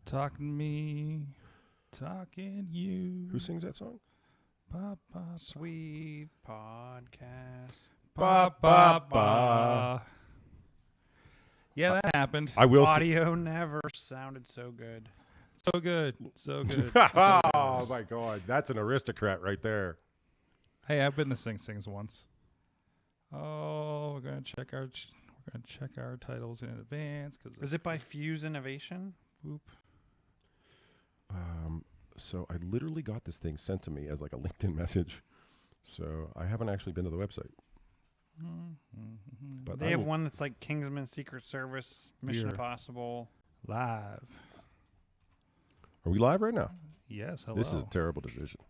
Talking me, talking you. Who sings that song? Ba, ba, Sweet podcast. ba, ba, ba. Yeah, that happened. I will. Audio never sounded so good. So good. So good. Oh my God, that's an aristocrat right there. Hey, I've been to Sing Sings once. Oh, we're gonna check our titles in advance because Is it by Fuse Innovation? Boop. So I literally got this thing sent to me as like a LinkedIn message. So I haven't actually been to the website. But They have one that's like Kingsman Secret Service, Mission We're Impossible. Live. Are we live right now? Yes. Hello. This is a terrible decision.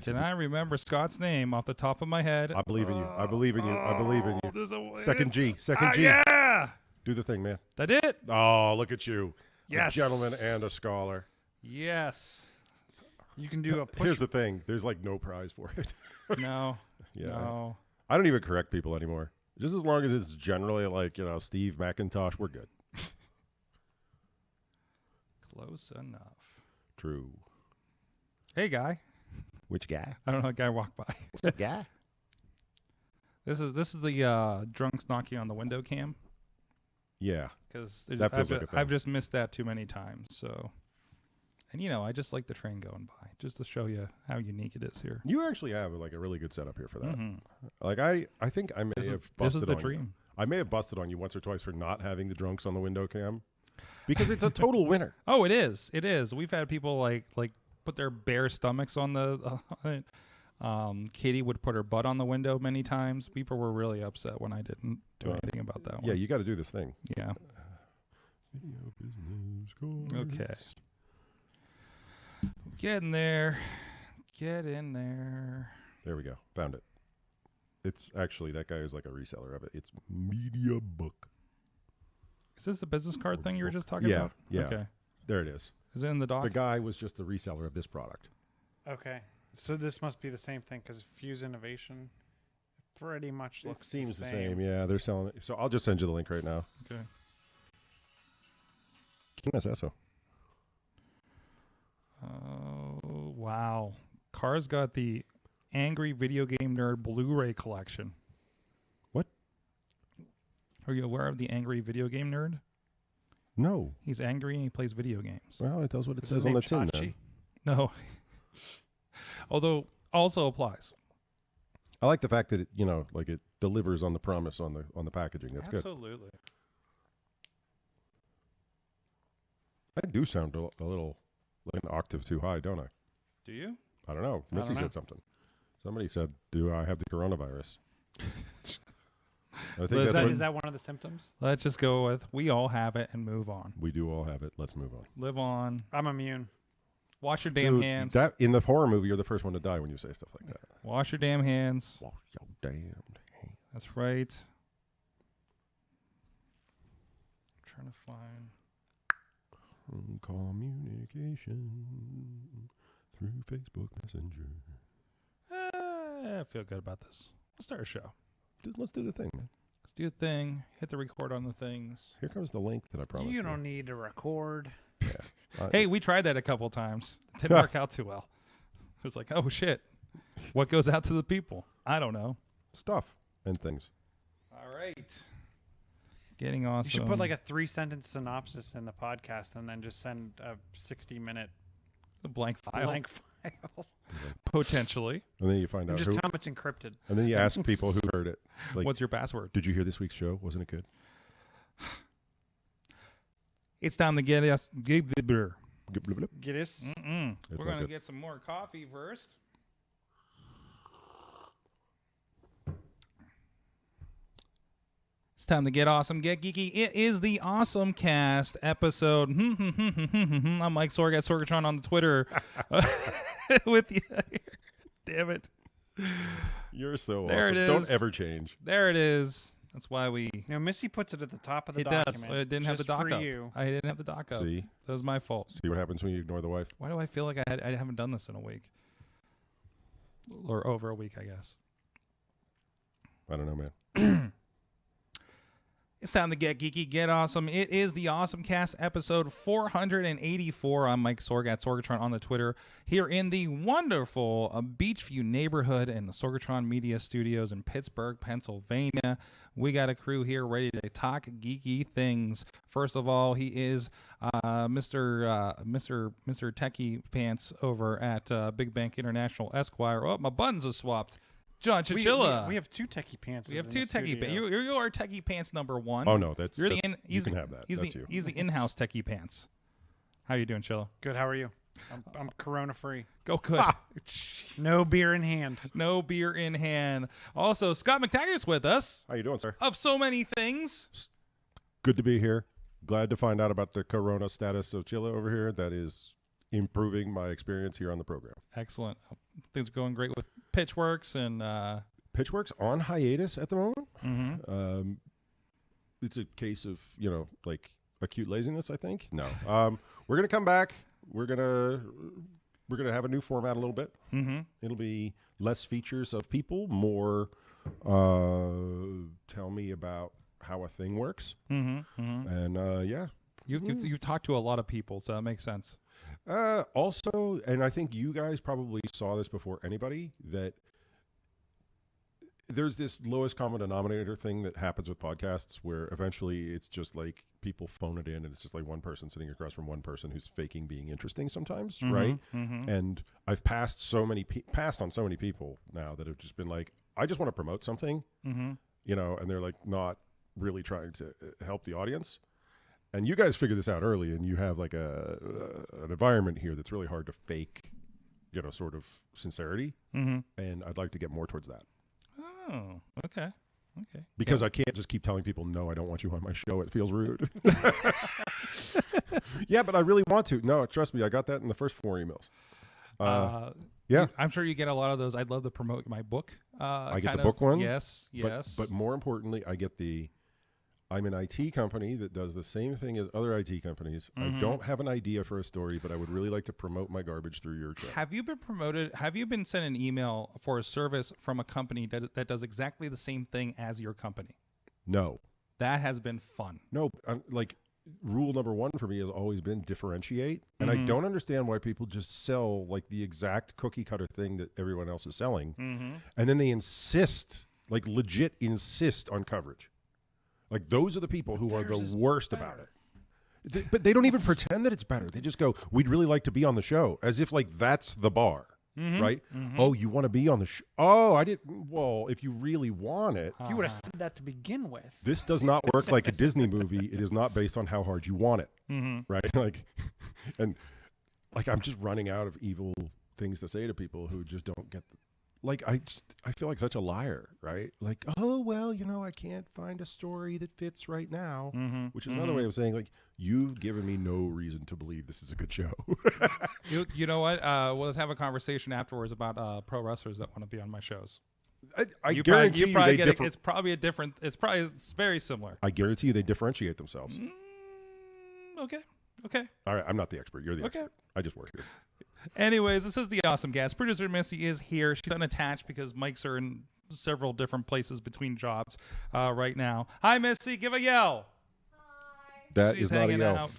Can I remember Scott's name off the top of my head? I believe in you. I believe in you. I believe in you. There's a way. Second G. Second G. Yeah. Do the thing, man. That it? Oh, look at you. Yes. A gentleman and a scholar. Yes. You can do a push. Here's the thing. There's like no prize for it. No. Yeah. No. I don't even correct people anymore. Just as long as it's generally like, Steve McIntosh, we're good. Close enough. True. Hey, guy. Which guy? I don't know. A guy walked by. What's up, guy? This is the drunks knocking on the window cam. Yeah. Because That feels like a thing. I've just missed that too many times. So, and I just like the train going by, just to show you how unique it is here. You actually have like a really good setup here for that. Mhm. Like I think I may This have is busted the on dream. you. I may have busted on you once or twice for not having the drunks on the window cam. Because it's a total winner. Oh, it is. It is. We've had people like put their bare stomachs on the. Katie would put her butt on the window many times. People were really upset when I didn't do anything about that one. Yeah, you got to do this thing. Yeah. Video business cards. Okay. Get in there. Get in there. There we go. Found it. It's actually, that guy is like a reseller of it. It's Media Book. Is this the business card thing you were just talking Yeah, about? yeah. Okay. There it is. Is it in the doc? The guy was just the reseller of this product. Okay. So this must be the same thing because Fuse Innovation pretty much looks Seems the the same. same. Yeah, they're selling it. So I'll just send you the link right now. Okay. ¿Quién es eso? Oh, wow. Car's got the Angry Video Game Nerd Blu-ray collection. What? Are you aware of the Angry Video Game Nerd? No. He's angry and he plays video games. Well, it does what it Is his says on name the tin. Chachi? Then. No. Although also applies. I like the fact that it, like it delivers on the promise on the packaging. That's good. Absolutely. I do sound a little like an octave too high, don't I? Do you? I don't know. I don't Missy know. said something. Somebody said, "Do I have the coronavirus?" I think Liz, that's what Is that one of the symptoms? Let's just go with we all have it and move on. we do. All have it. Let's move on. Live on. I'm immune. Wash your damn Dude, hands. That in the horror movie, you're the first one to die when you say stuff like that. Wash your damn hands. Wash your damned hands. That's right. I'm trying to find. Communication through Facebook Messenger. I feel good about this. Let's start a show. Let's do the thing, man. Let's do a thing. Hit the record on the things. Here comes the link that I promised. You don't need to record. Hey, we tried that a couple times. It didn't work out too well. It was like, oh shit, what goes out to the people? I don't know. Stuff and things. All right. Getting awesome. You should put like a 3-sentence synopsis in the podcast and then just send a 60-minute blank file. blank file. Potentially. And then you find out Just who. tell them it's encrypted. And then you ask people who heard it. Like, What's your password? did you hear this week's show? Wasn't it good? It's time to get us. Get us. We're not going to good. get some more coffee first. It's time to get awesome, get geeky. It is the AwesomeCast episode. I'm Mike Sorg at Sorgatron on the Twitter with you. Damn it. You're so There awesome. it Don't is. ever change. There it is. That's why we... Missy puts it at the top of the It document. does. It didn't have the just doc for up. you. I didn't have the doc up. See? That was my fault. See what happens when you ignore the wife? Why do I feel like I haven't done this in a week? Or over a week, I guess. I don't know, man. It's time to get geeky, get awesome. It is the AwesomeCast episode 484. I'm Mike Sorg at Sorgatron on the Twitter here in the wonderful Beachview neighborhood in the Sorgatron Media Studios in Pittsburgh, Pennsylvania. We got a crew here ready to talk geeky things. First of all, he is Mr. Techie Pants over at Big Bank International Esquire. Oh, my buttons are swapped. John Chichilla. We have two techie pants. We have two techie pants. You are techie pants number one. Oh, no. That's, You're that's you you can have that. That's you. He's the in-house techie pants. How you doing, Chilla? Good. How are you? I'm corona free. Go good. No beer in hand. No beer in hand. Also, Scot MacTaggart's with us. How you doing, sir? Of so many things. Good to be here. Glad to find out about the corona status of Chilla over here. That is improving my experience here on the program. Excellent. Things are going great with Pitchworks and Pitchworks on hiatus at the moment. mm-hmm. It's a case of, like acute laziness, I think. No. We're going to come back. We're going to have a new format a little bit. Mm-hmm. It'll be less features of people, more tell me about how a thing works. Mm-hmm. Mm-hmm. And yeah. You've talked to a lot of people, so that makes sense. Also, and I think you guys probably saw this before anybody, that there's this lowest common denominator thing that happens with podcasts where eventually it's just like people phone it in and it's just like one person sitting across from one person who's faking being interesting sometimes, Mm-hmm. right? Mm-hmm. And I've passed on so many people now that have just been like, I just want to promote something, Mm-hmm. and they're like not really trying to help the audience. And you guys figured this out early, and you have like an environment here that's really hard to fake, sort of sincerity. Mm-hmm. And I'd like to get more towards that. Oh, okay. Because I can't just keep telling people, no, I don't want you on my show. It feels rude. Yeah, but I really want to. No, trust me. I got that in the first 4 emails. Yeah. I'm sure you get a lot of those. I'd love to promote my book. I get the book one. Yes. But more importantly, I get I'm an IT company that does the same thing as other IT companies. Mm-hmm. I don't have an idea for a story, but I would really like to promote my garbage through your show. Have you been promoted? Have you been sent an email for a service from a company that does exactly the same thing as your company? No. That has been fun. No, like rule number 1 for me has always been differentiate. And I don't understand why people just sell like the exact cookie cutter thing that everyone else is selling. Mm-hmm. And then they insist, like legit insist on coverage. Like those are the people who are the worst about it. But they don't even pretend that it's better. They just go, we'd really like to be on the show, as if like that's the bar, right? Mm-hmm. Oh, you want to be on the show? Oh, I didn't. Well, if you really want it. You would have said that to begin with. This does not work like a Disney movie. It is not based on how hard you want it, right? Like, and like I'm just running out of evil things to say to people who just don't get like, I feel like such a liar, right? Like, oh, well, I can't find a story that fits right now, which is another way of saying, like, you've given me no reason to believe this is a good show. You know what? Let's have a conversation afterwards about pro wrestlers that want to be on my shows. I guarantee you they it's probably a different. It's very similar. I guarantee you they differentiate themselves. Okay. All right, I'm not the expert. You're the Okay. expert. I just work here. Anyways, this is the AwesomeCast. Producer Missy is here. She's unattached because mics are in several different places between jobs right now. Hi, Missy. Give a yell. That She's is not a hanging yell. out.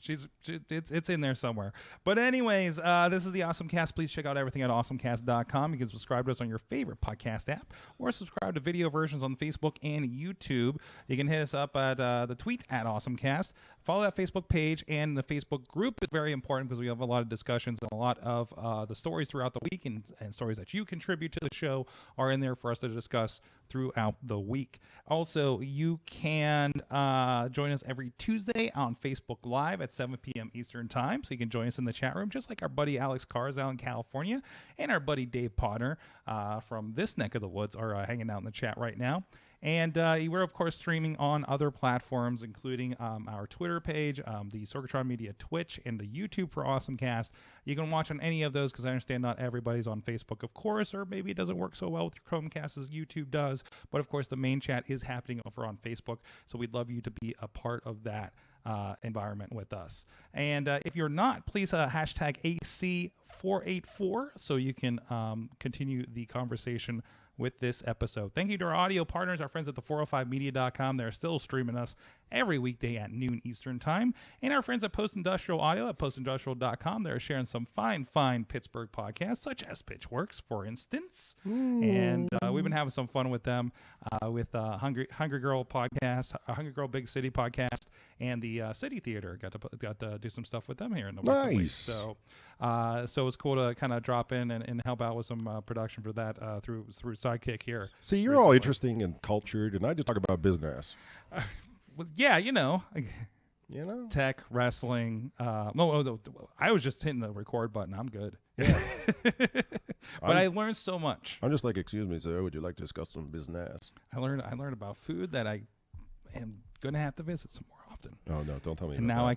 It's in there somewhere. But anyways, this is the AwesomeCast. Please check out everything at awesomecast.com. You can subscribe to us on your favorite podcast app or subscribe to video versions on Facebook and YouTube. You can hit us up at the tweet at AwesomeCast. Follow that Facebook page, and the Facebook group is very important because we have a lot of discussions and a lot of the stories throughout the week and stories that you contribute to the show are in there for us to discuss throughout the week. Also, you can join us every Tuesday on Facebook Live at 7 p.m. Eastern Time. So you can join us in the chat room, just like our buddy Alex Cars out in California and our buddy Dave Potter from this neck of the woods are hanging out in the chat right now. And we're, of course, streaming on other platforms, including our Twitter page, the Sorgatron Media Twitch, and the YouTube for AwesomeCast. You can watch on any of those because I understand not everybody's on Facebook, of course, or maybe it doesn't work so well with your Chromecast as YouTube does. But, of course, the main chat is happening over on Facebook, so we'd love you to be a part of that environment with us. And if you're not, please hashtag AC484 so you can continue the conversation with this episode. Thank you to our audio partners, our friends at the405media.com. They're still streaming us every weekday at noon Eastern Time. And our friends at Post Industrial Audio at postindustrial.com. They're sharing some fine Pittsburgh podcasts, such as Pitchworks, for instance. And we've been having some fun with them with Hungry Girl podcast, Hungry Girl Big City podcast, and the City Theater. Got to do some stuff with them here in the recent weeks. So it's cool to kind of drop in and help out with some production for that through Sidekick here. See, you're all interesting and cultured, and I just talk about business. Well, yeah, tech, wrestling. No, I was just hitting the record button. I'm good. Yeah. But I learned so much. I'm just like, excuse me, sir, would you like to discuss some business? I learned about food that I am gonna have to visit some more often. Oh no, don't tell me. And now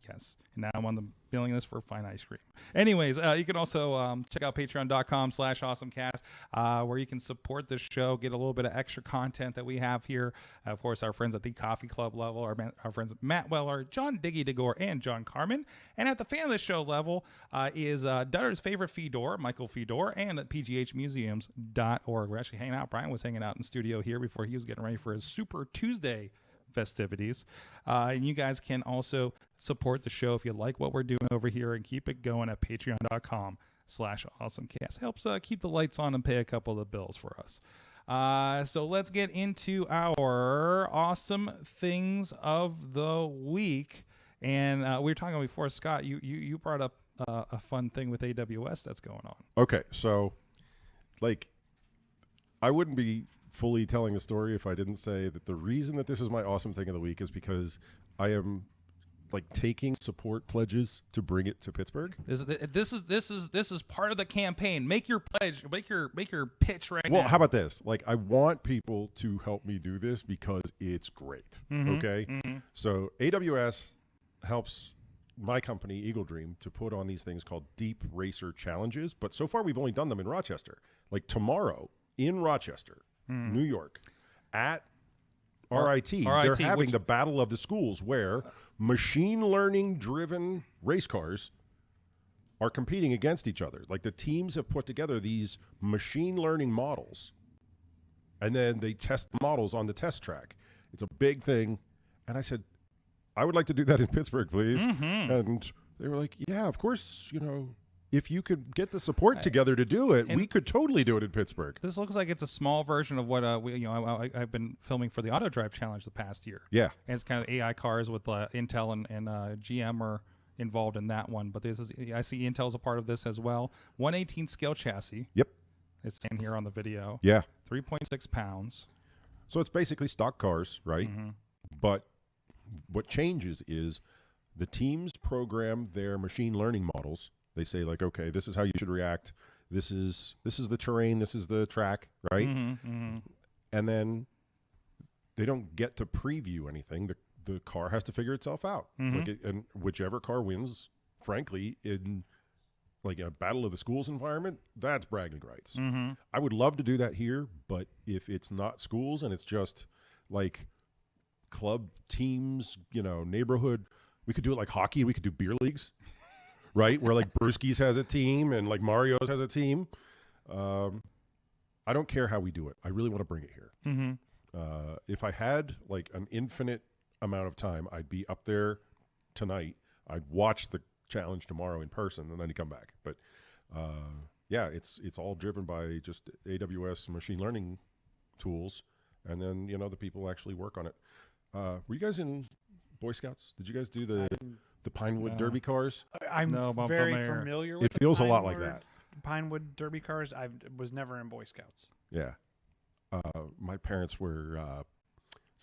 yes. And now I'm on the mailing list for fine ice cream. Anyways, you can also check out patreon.com/awesomecast, where you can support this show, get a little bit of extra content that we have here. Of course, our friends at the Coffee Club level, our friends Matt Weller, John Diggy DeGore, and John Carmen. And at the fan of the show level is Dutter's favorite Fedor, Michael Fedor, and at pghmuseums.org. We're actually hanging out. Brian was hanging out in studio here before he was getting ready for his Super Tuesday festivities. And you guys can also support the show if you like what we're doing over here and keep it going at patreon.com/awesomecast. Helps keep the lights on and pay a couple of the bills for us. So let's get into our awesome things of the week. And we were talking before, Scott, you brought up a fun thing with AWS that's going on. Okay, so I wouldn't be fully telling a story if I didn't say that the reason that this is my awesome thing of the week is because I am taking support pledges to bring it to Pittsburgh. This is part of the campaign. Make your pledge, make your pitch right now. Well, how about this? I want people to help me do this because it's great. Mm-hmm. Okay? Mm-hmm. So AWS helps my company, Eagle Dream, to put on these things called Deep Racer Challenges, but so far we've only done them in Rochester. Tomorrow in Rochester, New York, at RIT, they're having the Battle of the Schools where machine learning driven race cars are competing against each other. The teams have put together these machine learning models, and then they test the models on the test track. It's a big thing. And I said, I would like to do that in Pittsburgh, please. Mm-hmm. And they were like, yeah, of course, if you could get the support together to do it, we could totally do it in Pittsburgh. This looks like it's a small version of what I've been filming for the Auto Drive Challenge the past year. Yeah, and it's kind of AI cars with Intel and GM are involved in that one. But I see Intel's a part of this as well. 118 scale chassis. Yep, it's in here on the video. Yeah, 3.6 pounds. So it's basically stock cars, right? Mm-hmm. But what changes is the teams program their machine learning models. They say okay, this is how you should react. This is the terrain. This is the track, right? Mm-hmm, mm-hmm. And then they don't get to preview anything. The car has to figure itself out. Mm-hmm. And whichever car wins, frankly, in a Battle of the Schools environment, that's bragging rights. Mm-hmm. I would love to do that here, but if it's not schools and it's just club teams, neighborhood, we could do it like hockey. We could do beer leagues. Right, where Brewski's has a team and Mario's has a team. I don't care how we do it. I really want to bring it here. Mm-hmm. If I had an infinite amount of time, I'd be up there tonight. I'd watch the challenge tomorrow in person, and then he'd come back. But yeah, it's all driven by just AWS machine learning tools, and then the people actually work on it. Were you guys in Boy Scouts? Did you guys do the Pinewood Derby cars? I'm very familiar with it. Feels a lot like that. Pinewood Derby cars. I was never in Boy Scouts. Yeah. My parents were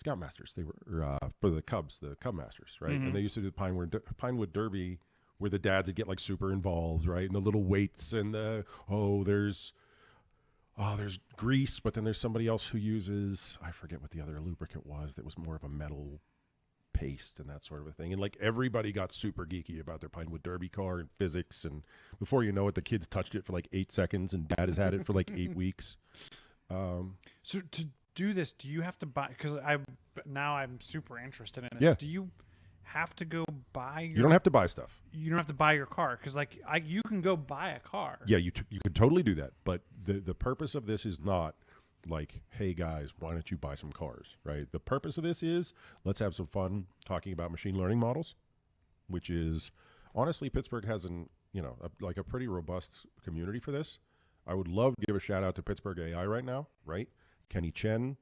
Scoutmasters. They were for the Cubs, the Cub Masters, right? And they used to do the Pinewood Derby, where the dads would get like super involved, right? And the little weights and there's grease, but then there's somebody else who uses, I forget what the other lubricant was, that was more of a metal paste and that sort of a thing. And like everybody got super geeky about their Pinewood Derby car and physics, and before you know it, the kids touched it for like 8 seconds and dad has had it for like 8 weeks. So to do this, do you have to buy, because I'm super interested in this. Yeah. Do you have to go buy you don't have to buy stuff. You don't have to buy your car, because you can go buy a car. Yeah, you could totally do that, but the purpose of this is not like, hey guys, why don't you buy some cars, right? The purpose of this is, let's have some fun talking about machine learning models, which is, honestly, Pittsburgh has a pretty robust community for this. I would love to give a shout out to Pittsburgh AI right now, right? Kenny Chen,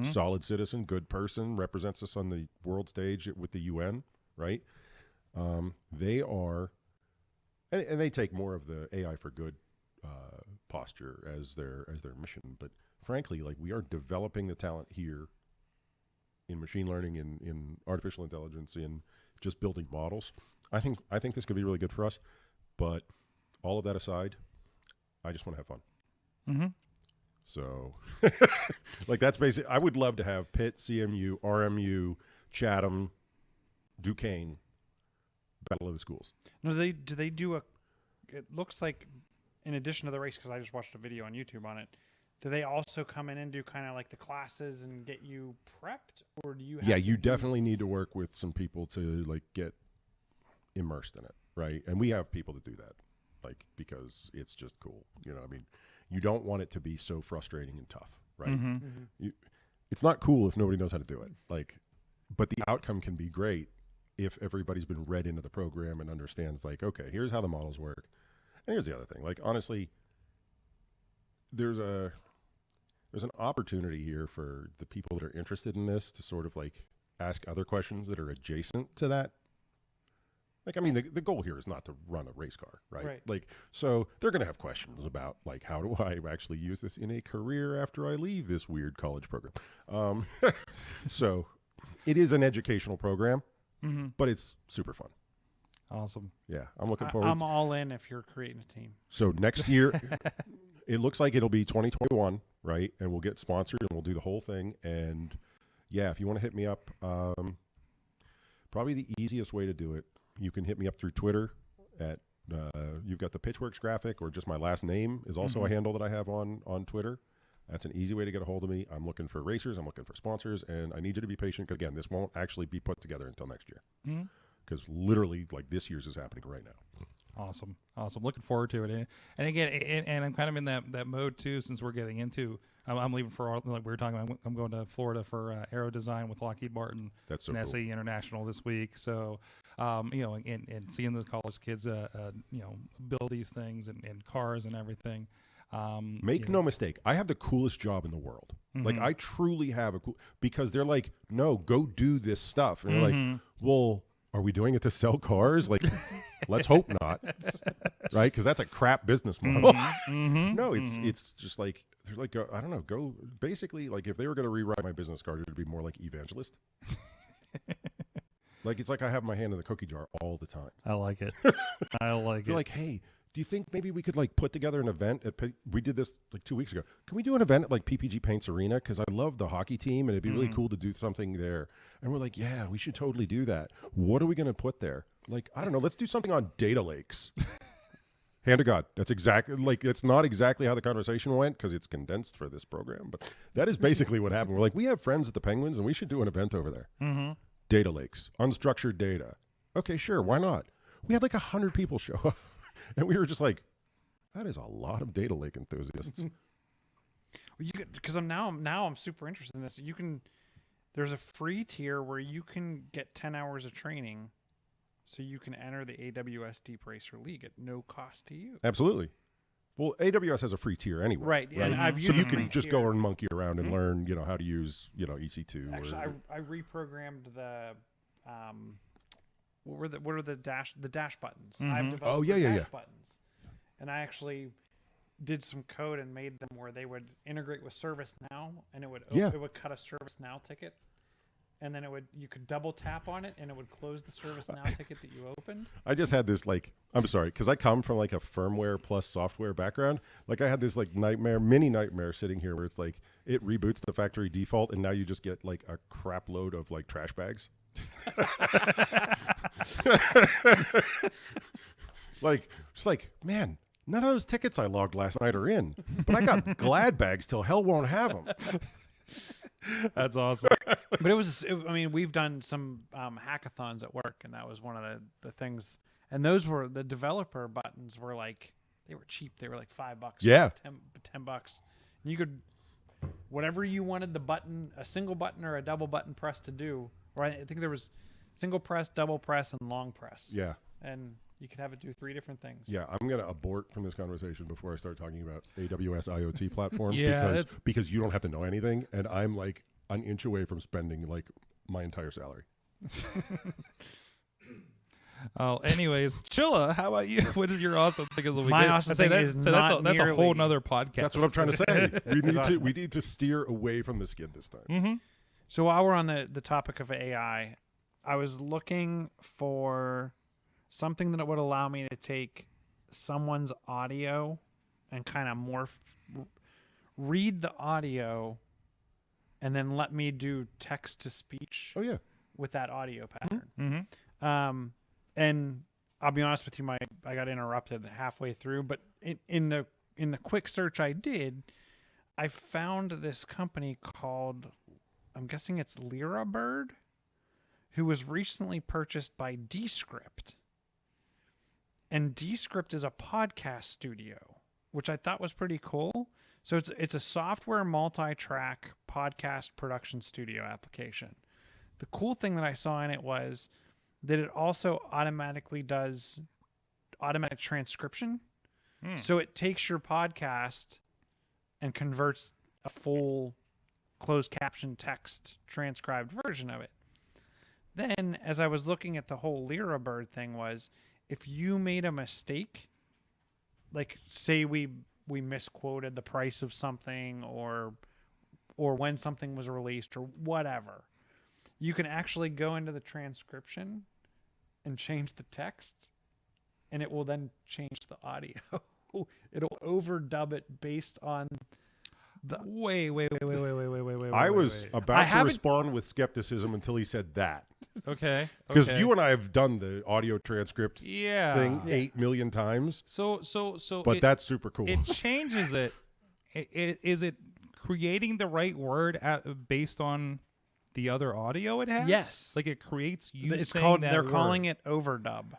solid citizen, good person, represents us on the world stage with the UN, right? They are, and they take more of the AI for good posture as their mission. But frankly, like, we are developing the talent here in machine learning, in artificial intelligence, in just building models. I think this could be really good for us. But all of that aside, I just want to have fun. Mm-hmm. So, like, that's basic. I would love to have Pitt, CMU, RMU, Chatham, Duquesne, Battle of the Schools. No, do they do a? It looks like, in addition to the race, because I just watched a video on YouTube on it. Do they also come in and do kind of like the classes and get you prepped, or do you? Yeah, you definitely need to work with some people to like get immersed in it, right? And we have people to do that, like, because it's just cool. I mean, you don't want it to be so frustrating and tough, right? It's not cool if nobody knows how to do it, like, but the outcome can be great if everybody's been read into the program and understands, like, okay, here's how the models work. And here's the other thing, like, honestly, there's an opportunity here for the people that are interested in this to sort of like ask other questions that are adjacent to that. Like, I mean, the goal here is not to run a race car, right? Like, so they're going to have questions about, like, how do I actually use this in a career after I leave this weird college program? So it is an educational program, but it's super fun. Awesome. Yeah, I'm looking forward. I'm all in if you're creating a team. So next year, it looks like it'll be 2021, right? And we'll get sponsored and we'll do the whole thing. And yeah, if you want to hit me up, probably the easiest way to do it, you can hit me up through Twitter at, you've got the Pitchworks graphic, or just my last name is also a handle that I have on Twitter. That's an easy way to get a hold of me. I'm looking for racers. I'm looking for sponsors. And I need you to be patient, because, again, this won't actually be put together until next year. Because literally, like, this year's is happening right now. Awesome. Looking forward to it. And again, and I'm kind of in that mode too, since we're getting into, I'm leaving for, like we were talking about, I'm going to Florida for aero design with Lockheed Martin. That's so and cool. SAE International this week. So, and seeing the college kids, build these things and cars and everything. Make no mistake, I have the coolest job in the world. Like, I truly have because they're like, no, go do this stuff. And they're like, well, are we doing it to sell cars? Like, let's hope not, right? Because that's a crap business model. No, it's just like, they're like, I don't know, go, basically, like, if they were going to rewrite my business card, it would be more like evangelist. Like, it's like I have my hand in the cookie jar all the time. I like it. I like You're it. like, hey, do you think maybe we could like put together an event we did this like 2 weeks ago. Can we do an event at like PPG Paints Arena? Because I love the hockey team and it'd be really cool to do something there. And we're like, yeah, we should totally do that. What are we going to put there? Like, I don't know. Let's do something on data lakes. Hand to God. That's exactly, like, it's not exactly how the conversation went because it's condensed for this program. But that is basically what happened. We're like, we have friends at the Penguins and we should do an event over there. Data lakes, unstructured data. Okay, sure. Why not? We had like 100 people show up. And we were just like, that is a lot of data lake enthusiasts. Because I'm super interested in this. There's a free tier where you can get 10 hours of training So you can enter the AWS Deep Racer League at no cost to you. Absolutely. Well, AWS has a free tier anyway. Right. And I've So used you the can free just tier. go and monkey around and learn, how to use, EC2. Actually, I reprogrammed the what are the dash buttons? I've developed the dash buttons, and I actually did some code and made them where they would integrate with ServiceNow, and it would cut a ServiceNow ticket, and then you could double tap on it, and it would close the ServiceNow ticket that you opened. I just had this I'm sorry, because I come from like a firmware plus software background. Like I had this like mini nightmare sitting here where it's like it reboots the factory default, and now you just get like a crap load of like trash bags. Man, none of those tickets I logged last night are in, but I got glad bags till hell won't have them. That's awesome. But we've done some hackathons at work, and that was one of the things. And those were the developer buttons were like, they were cheap. They were like $5. Yeah. $10. And you could, whatever you wanted the button, a single button or a double button press to do, or I think there was single press, double press, and long press. Yeah. And you could have it do 3 different things. Yeah, I'm going to abort from this conversation before I start talking about AWS IoT platform because you don't have to know anything, and I'm like an inch away from spending like my entire salary. Oh, anyways, Chilla, how about you? What is your awesome thing of the week? My awesome thing is that's a whole nother podcast. That's what I'm trying to say. We need to steer away from the skid this time. Mm-hmm. So while we're on the topic of AI, I was looking for something that would allow me to take someone's audio and kind of read the audio and then let me do text to speech. Oh yeah, with that audio pattern. Mm-hmm. And I'll be honest with you, I got interrupted halfway through, but in the quick search I did, I found this company called, I'm guessing it's Lyrebird, who was recently purchased by Descript. And Descript is a podcast studio, which I thought was pretty cool. So it's a software multi-track podcast production studio application. The cool thing that I saw in it was that it also automatically does automatic transcription. So it takes your podcast and converts a full closed caption text transcribed version of it. Then, as I was looking at the whole Lyrebird thing, was if you made a mistake, like say we misquoted the price of something or when something was released or whatever, you can actually go into the transcription and change the text, and it will then change the audio. It'll overdub it based on the. Wait. I was about to respond with skepticism until he said that. Okay. Because you and I have done the audio transcript thing 8 million times. So. But that's super cool. It changes it. Is it creating the right word based on the other audio it has? Yes. Like it creates you It's saying called. that They're word. calling it overdub.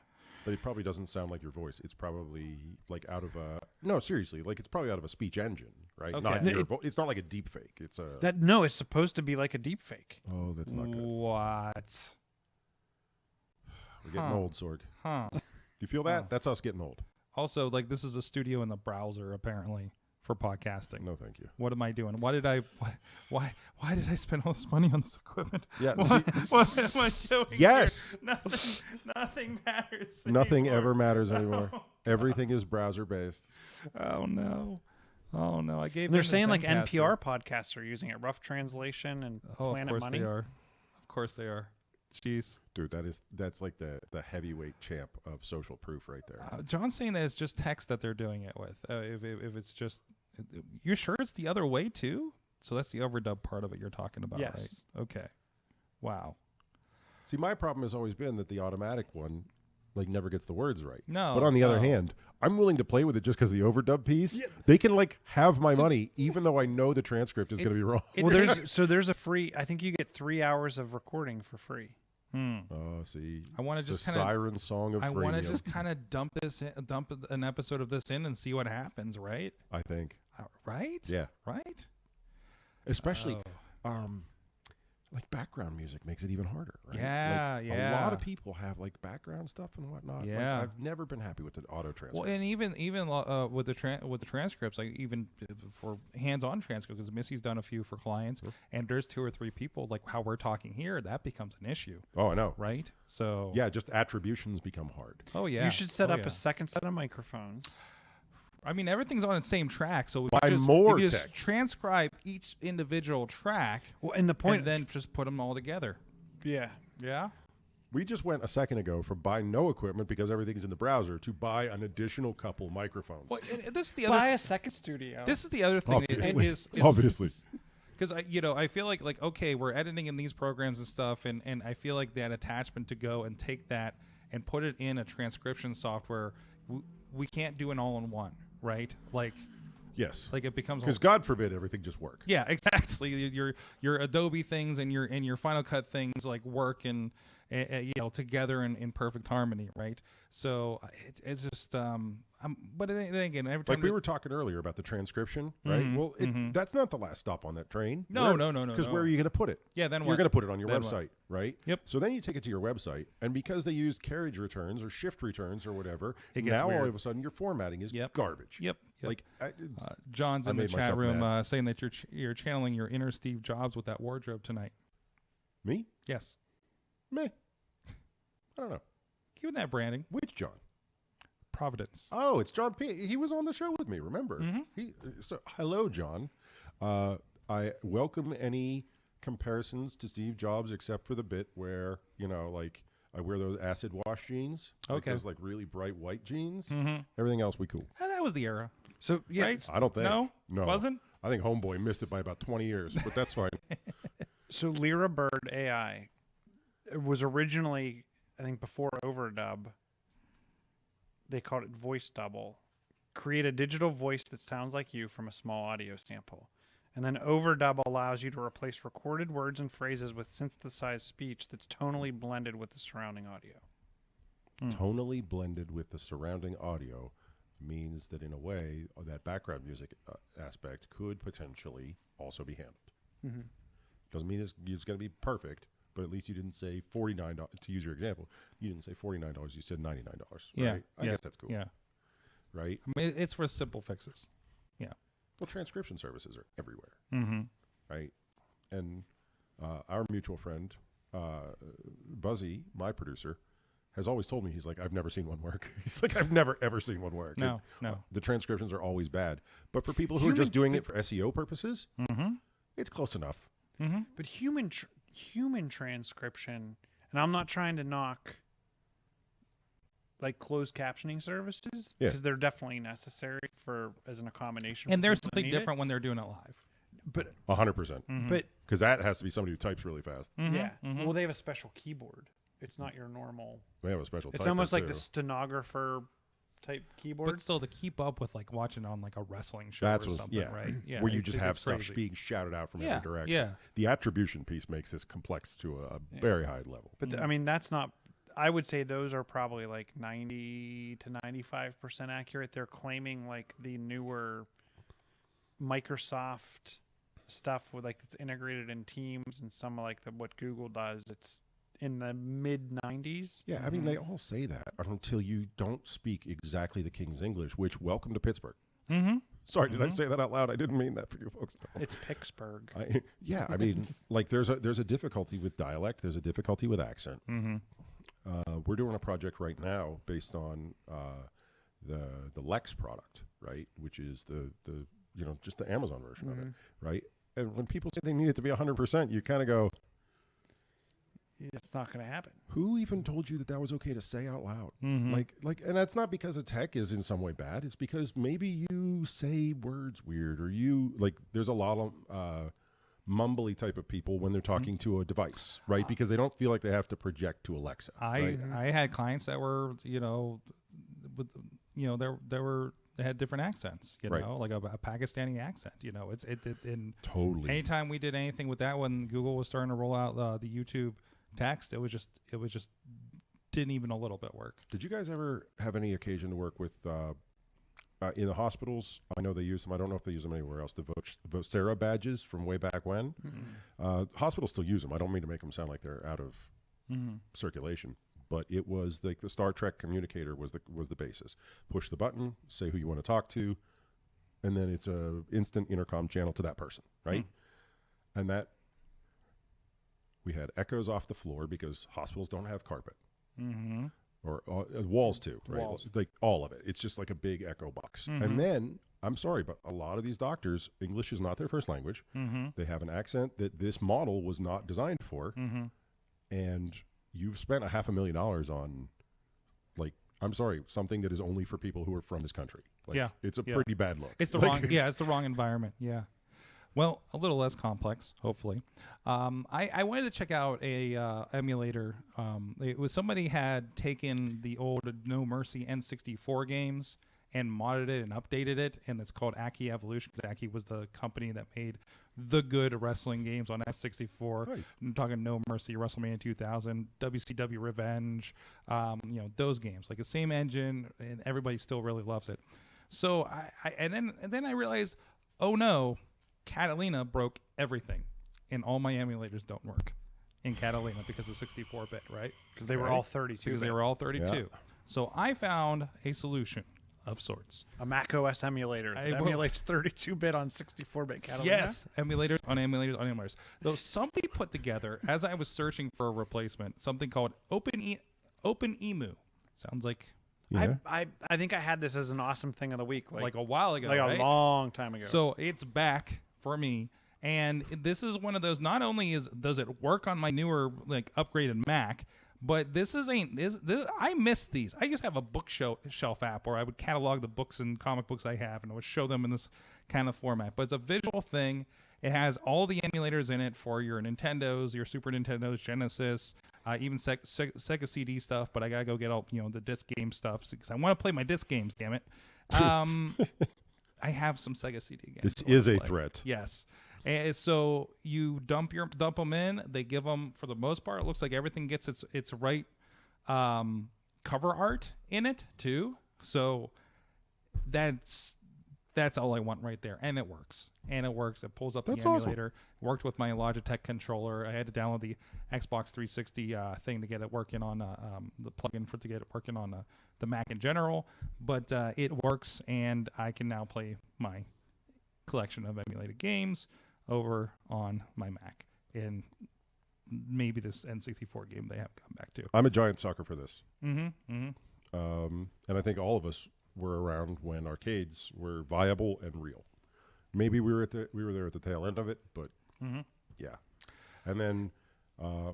But it probably doesn't sound like your voice. It's probably like out of a no, seriously, like it's probably out of a speech engine, right? Okay. Not your it's not like a deep fake. It's a It's supposed to be like a deep fake. oh, that's not good. What? We're getting old, Sorg. Huh. Do you feel that? That's us getting old. Also, like this is a studio in the browser apparently for podcasting. No, thank you. What am I doing? Why did I spend all this money on this equipment? Yeah. What am I doing? Yes. Here? Nothing matters. Nothing anymore. ever matters anymore. Everything is browser based. Oh no. I gave. They're in to saying like Zencaster. NPR podcasts are using it. Rough Translation and Planet of course Money. they are. Of course they are. Jeez. Dude, that's like the heavyweight champ of social proof right there. John's saying that it's just text that they're doing it with. If it's just, you're sure it's the other way too? So that's the overdub part of it you're talking about, Yes. right? Okay. Wow. See, my problem has always been that the automatic one like never gets the words right. No. But on the other hand, I'm willing to play with it just because the overdub piece. Yeah. They can like have my money, even though I know the transcript is going to be wrong. Well, there's a free. I think you get 3 hours of recording for free. Oh, see. I want to just the kind of siren song of. I want to freemium. just kind of dump an episode of this in and see what happens, right? I think. Right? Yeah. Right? Especially, like background music makes it even harder, right? Yeah, like, yeah. A lot of people have like background stuff and whatnot. Yeah. Like, I've never been happy with the auto transcript. Well, and even with the transcripts, like even for hands-on transcripts, because Missy's done a few for clients, and there's 2 or 3 people, like how we're talking here, that becomes an issue. Oh, I know. Right? So Yeah, just attributions become hard. Oh yeah. You should set up yeah. a second set of microphones. I mean, everything's on the same track, so Buy more if you just tech. transcribe each individual track, Well, and the point, and then just put them all together. yeah, Yeah. We just went a second ago from buy no equipment because everything's in the browser to buy an additional couple microphones. Well, and this is the buy other. a second studio. This is the other thing. Obviously. Obviously. Because I feel like okay, we're editing in these programs and stuff, and I feel like that attachment to go and take that and put it in a transcription software, we can't do an all-in-one, right? Like Yes. it becomes Because God forbid everything just work. yeah, exactly. Your Adobe things and your Final Cut things like work and together in perfect harmony, right? So it's just but then again, every time Like we were talking earlier about the transcription, right? Well, that's not the last stop on that train. No. Because where are you going to put it? Yeah, then you're what? going to put it on your Then website, what? right? Yep. So then you take it to your website, and because they use carriage returns or shift returns or whatever, It gets now weird. all of a sudden your formatting is garbage. Yep. Like John's I in the made chat myself room mad. saying that you're channeling your inner Steve Jobs with that wardrobe tonight. Me? Yes. Meh. I don't know. Given that branding, Which John? Providence. Oh, it's John P. He was on the show with me. Remember? So hello, John. I welcome any comparisons to Steve Jobs, except for the bit where like I wear those acid wash jeans. Like Okay. those like really bright white jeans. Everything else we cool. That was the era. so yeah, Right? I don't think. No? Wasn't? I think Homeboy missed it by about 20 years, but that's fine. so Lyrebird AI was originally, I think, before overdub. They called it voice double. Create a digital voice that sounds like you from a small audio sample. And then overdub allows you to replace recorded words and phrases with synthesized speech that's tonally blended with the surrounding audio. Tonally blended with the surrounding audio means that in a way that background music aspect could potentially also be handled. Doesn't mean it's going to be perfect, but at least you didn't say $49. To use your example, you didn't say $49. You said $99. Yeah. Right? I guess that's cool. Yeah. Right? I mean, it's for simple fixes. Yeah. Well, transcription services are everywhere. Mm-hmm. Right? And our mutual friend, Buzzy, my producer, has always told me, he's like, I've never seen one work. He's like, I've never, ever seen one work. No. The transcriptions are always bad. But for people who are just doing it for SEO purposes, it's close enough. But human transcription, and I'm not trying to knock like closed captioning services because they're definitely necessary as an accommodation. And for there's people that something need different when they're doing it live. But 100%. but Because that has to be somebody who types really fast. yeah, well, they have a special keyboard. It's not your normal. They have a special It's typer, almost like too. the stenographer type keyboard. But still, to keep up with like watching on like a wrestling show That's or what, something, yeah. right? Yeah. Where you just have it's stuff crazy. being shouted out from Yeah, every direction. yeah. The attribution piece makes this complex to a very high level. But I mean, that's not. I would say those are probably like 90 to 95% accurate. They're claiming like the newer Microsoft stuff with like it's integrated in Teams and some like what Google does. It's in the mid 90s. Yeah, I mean, they all say that until you don't speak exactly the King's English, which, welcome to Pittsburgh. Sorry, did I say that out loud? I didn't mean that for you folks. It's Pittsburgh. I mean, like there's a difficulty with dialect. There's a difficulty with accent. We're doing a project right now based on the Lex product, right? Which is the just the Amazon version of it, right? And when people say they need it to be 100%, you kind of go, It's not going to happen. who even told you that was okay to say out loud? Like, and that's not because the tech is in some way bad. It's because maybe you say words weird, or there's a lot of mumbly type of people when they're talking to a device, right? Because they don't feel like they have to project to Alexa. I had clients that were they had different accents, Right. like a Pakistani accent. It's in Totally. anytime we did anything with that, when Google was starting to roll out the YouTube text, it was just didn't even a little bit work. Did you guys ever have any occasion to work with in the hospitals, I know they use them. I don't know if they use them anywhere else. The Vocera badges from way back when. Hospitals still use them. I don't mean to make them sound like they're out of circulation, but it was like the Star Trek communicator was the basis. Push the button, say who you want to talk to, and then it's a instant intercom channel to that person, right? And that we had echoes off the floor because hospitals don't have carpet. Or walls too, right? Walls. Like all of it. It's just like a big echo box. And then, I'm sorry, but a lot of these doctors, English is not their first language. They have an accent that this model was not designed for. And you've spent $500,000 on, like, I'm sorry, something that is only for people who are from this country. Like, it's a pretty bad look. It's the wrong, it's the wrong environment. Yeah. Well, a little less complex, hopefully. I wanted to check out a emulator. It was somebody had taken the old No Mercy N64 games and modded it and updated it, and it's called Aki Evolution, because Aki was the company that made the good wrestling games on N64. Nice. I'm talking No Mercy, WrestleMania 2000, WCW Revenge, those games. Like the same engine, and everybody still really loves it. So and then I realized, oh no, Catalina broke everything, and all my emulators don't work in Catalina because of 64-bit, right? Because they were all 32. Because they were all 32. Yeah. So I found a solution of sorts. A Mac OS emulator that emulates 32-bit on 64-bit Catalina. Yes, emulators on emulators on emulators. So somebody put together, as I was searching for a replacement, something called OpenEMU. Sounds like Yeah. I think I had this as an awesome thing of the week. like a while ago, like right? a long time ago. So it's back for me, and this is one of those. Not only does it work on my newer, like, upgraded Mac, but this I miss these. I used to have a bookshelf app where I would catalog the books and comic books I have, and I would show them in this kind of format. But it's a visual thing. It has all the emulators in it for your Nintendos, your Super Nintendos, Genesis, even Sega CD stuff. But I gotta go get all the disc game stuff because I want to play my disc games. Damn it. I have some Sega CD games. This is a threat. Yes. And so you dump them in. They give them, for the most part, it looks like everything gets its right cover art in it too. So that's all I want right there, and it works. It pulls up That's the emulator. awesome. Worked with my Logitech controller. I had to download the Xbox 360 thing to get it working on the plugin to get it working on the Mac in general. But it works, and I can now play my collection of emulated games over on my Mac, and maybe this N64 game they have come back to. I'm a giant sucker for this. Mm-hmm. And I think all of us were around when arcades were viable and real. Maybe we were there at the tail end of it, but yeah. And then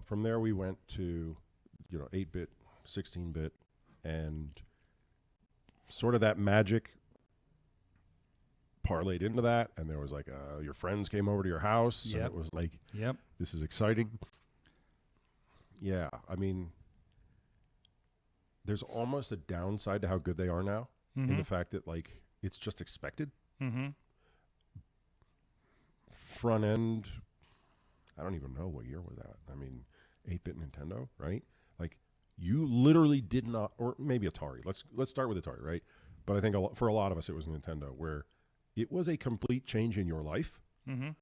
from there we went to 8-bit, 16-bit, and sort of that magic parlayed into that, and there was like your friends came over to your house. Yep. And it was like, Yep. this is exciting. Yeah, I mean, there's almost a downside to how good they are now, in the fact that, like, it's just expected. Front end, I don't even know what year was that. I mean, 8-bit Nintendo, right? Like, you literally did not, or maybe Atari. Let's start with Atari, right? But I think for a lot of us, it was Nintendo, where it was a complete change in your life. And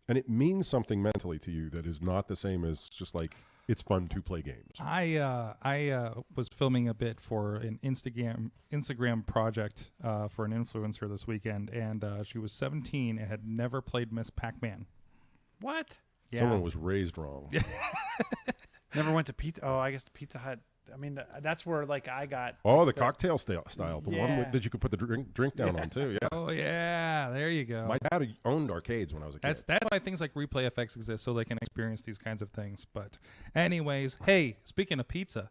it means something mentally to you that is not the same as just like, it's fun to play games. I was filming a bit for an Instagram project for an influencer this weekend, and she was 17 and had never played Miss Pac-Man. What? Yeah. Someone was raised wrong. Never went to Pizza. Oh, I guess the Pizza Hut. I mean, that's where like I got. Oh, the cocktail style, the Yeah. one that you could put the drink down on too. Yeah. Oh yeah, there you go. My dad owned arcades when I was a kid. That's why things like Replay FX exist, so they can experience these kinds of things. But anyways, hey, speaking of pizza,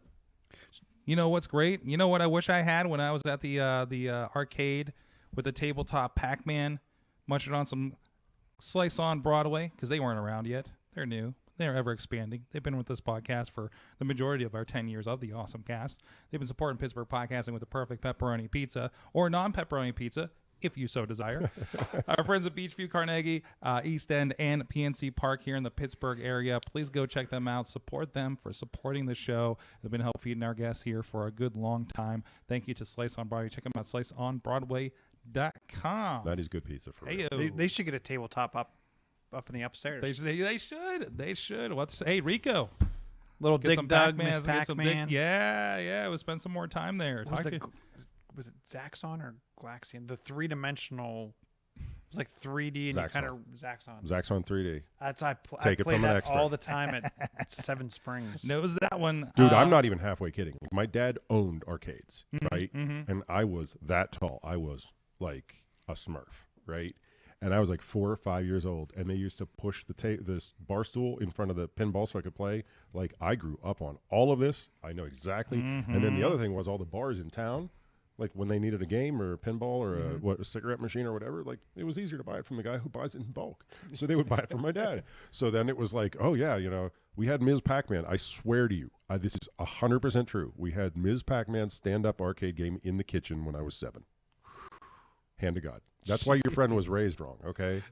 you know what's great? You know what I wish I had when I was at the arcade with the tabletop Pac-Man, munching on some Slice on Broadway, because they weren't around yet. They're new. They're ever expanding. They've been with this podcast for the majority of our 10 years of the AwesomeCast. They've been supporting Pittsburgh podcasting with the perfect pepperoni pizza or non-pepperoni pizza. if you so desire. Our friends at Beachview Carnegie, East End, and PNC Park here in the Pittsburgh area. Please go check them out. Support them for supporting the show. They've been helping feeding our guests here for a good long time. Thank you to Slice on Broadway. Check them out, sliceonbroadway.com. That is good pizza for real. They should get a tabletop up in the upstairs. They should. Hey, Rico. Little Let's get Dig Dug, Pac-Man. Miss Let's get some Pac-Man. Yeah. We'll spend some more time there. Was it Zaxxon or Glaxion? The three-dimensional. It was like 3D and Zaxxon. you kind of Zaxxon. Zaxxon 3D. That's Take I it play from an that expert. all the time at Seven Springs. Knows that one. Dude, I'm not even halfway kidding. Like, my dad owned arcades, right? Mm-hmm. And I was that tall. I was like a Smurf, right? And I was like 4 or 5 years old, and they used to push this bar stool in front of the pinball so I could play. Like, I grew up on all of this. I know exactly. Mm-hmm. And then the other thing was all the bars in town. Like, when they needed a game or a pinball or a cigarette machine or whatever, like, it was easier to buy it from the guy who buys it in bulk. So they would buy it from my dad. So then it was like, oh, yeah, we had Ms. Pac-Man. I swear to you, this is 100% true. We had Ms. Pac-Man stand-up arcade game in the kitchen when I was 7. Hand to God. That's why your friend was raised wrong, okay?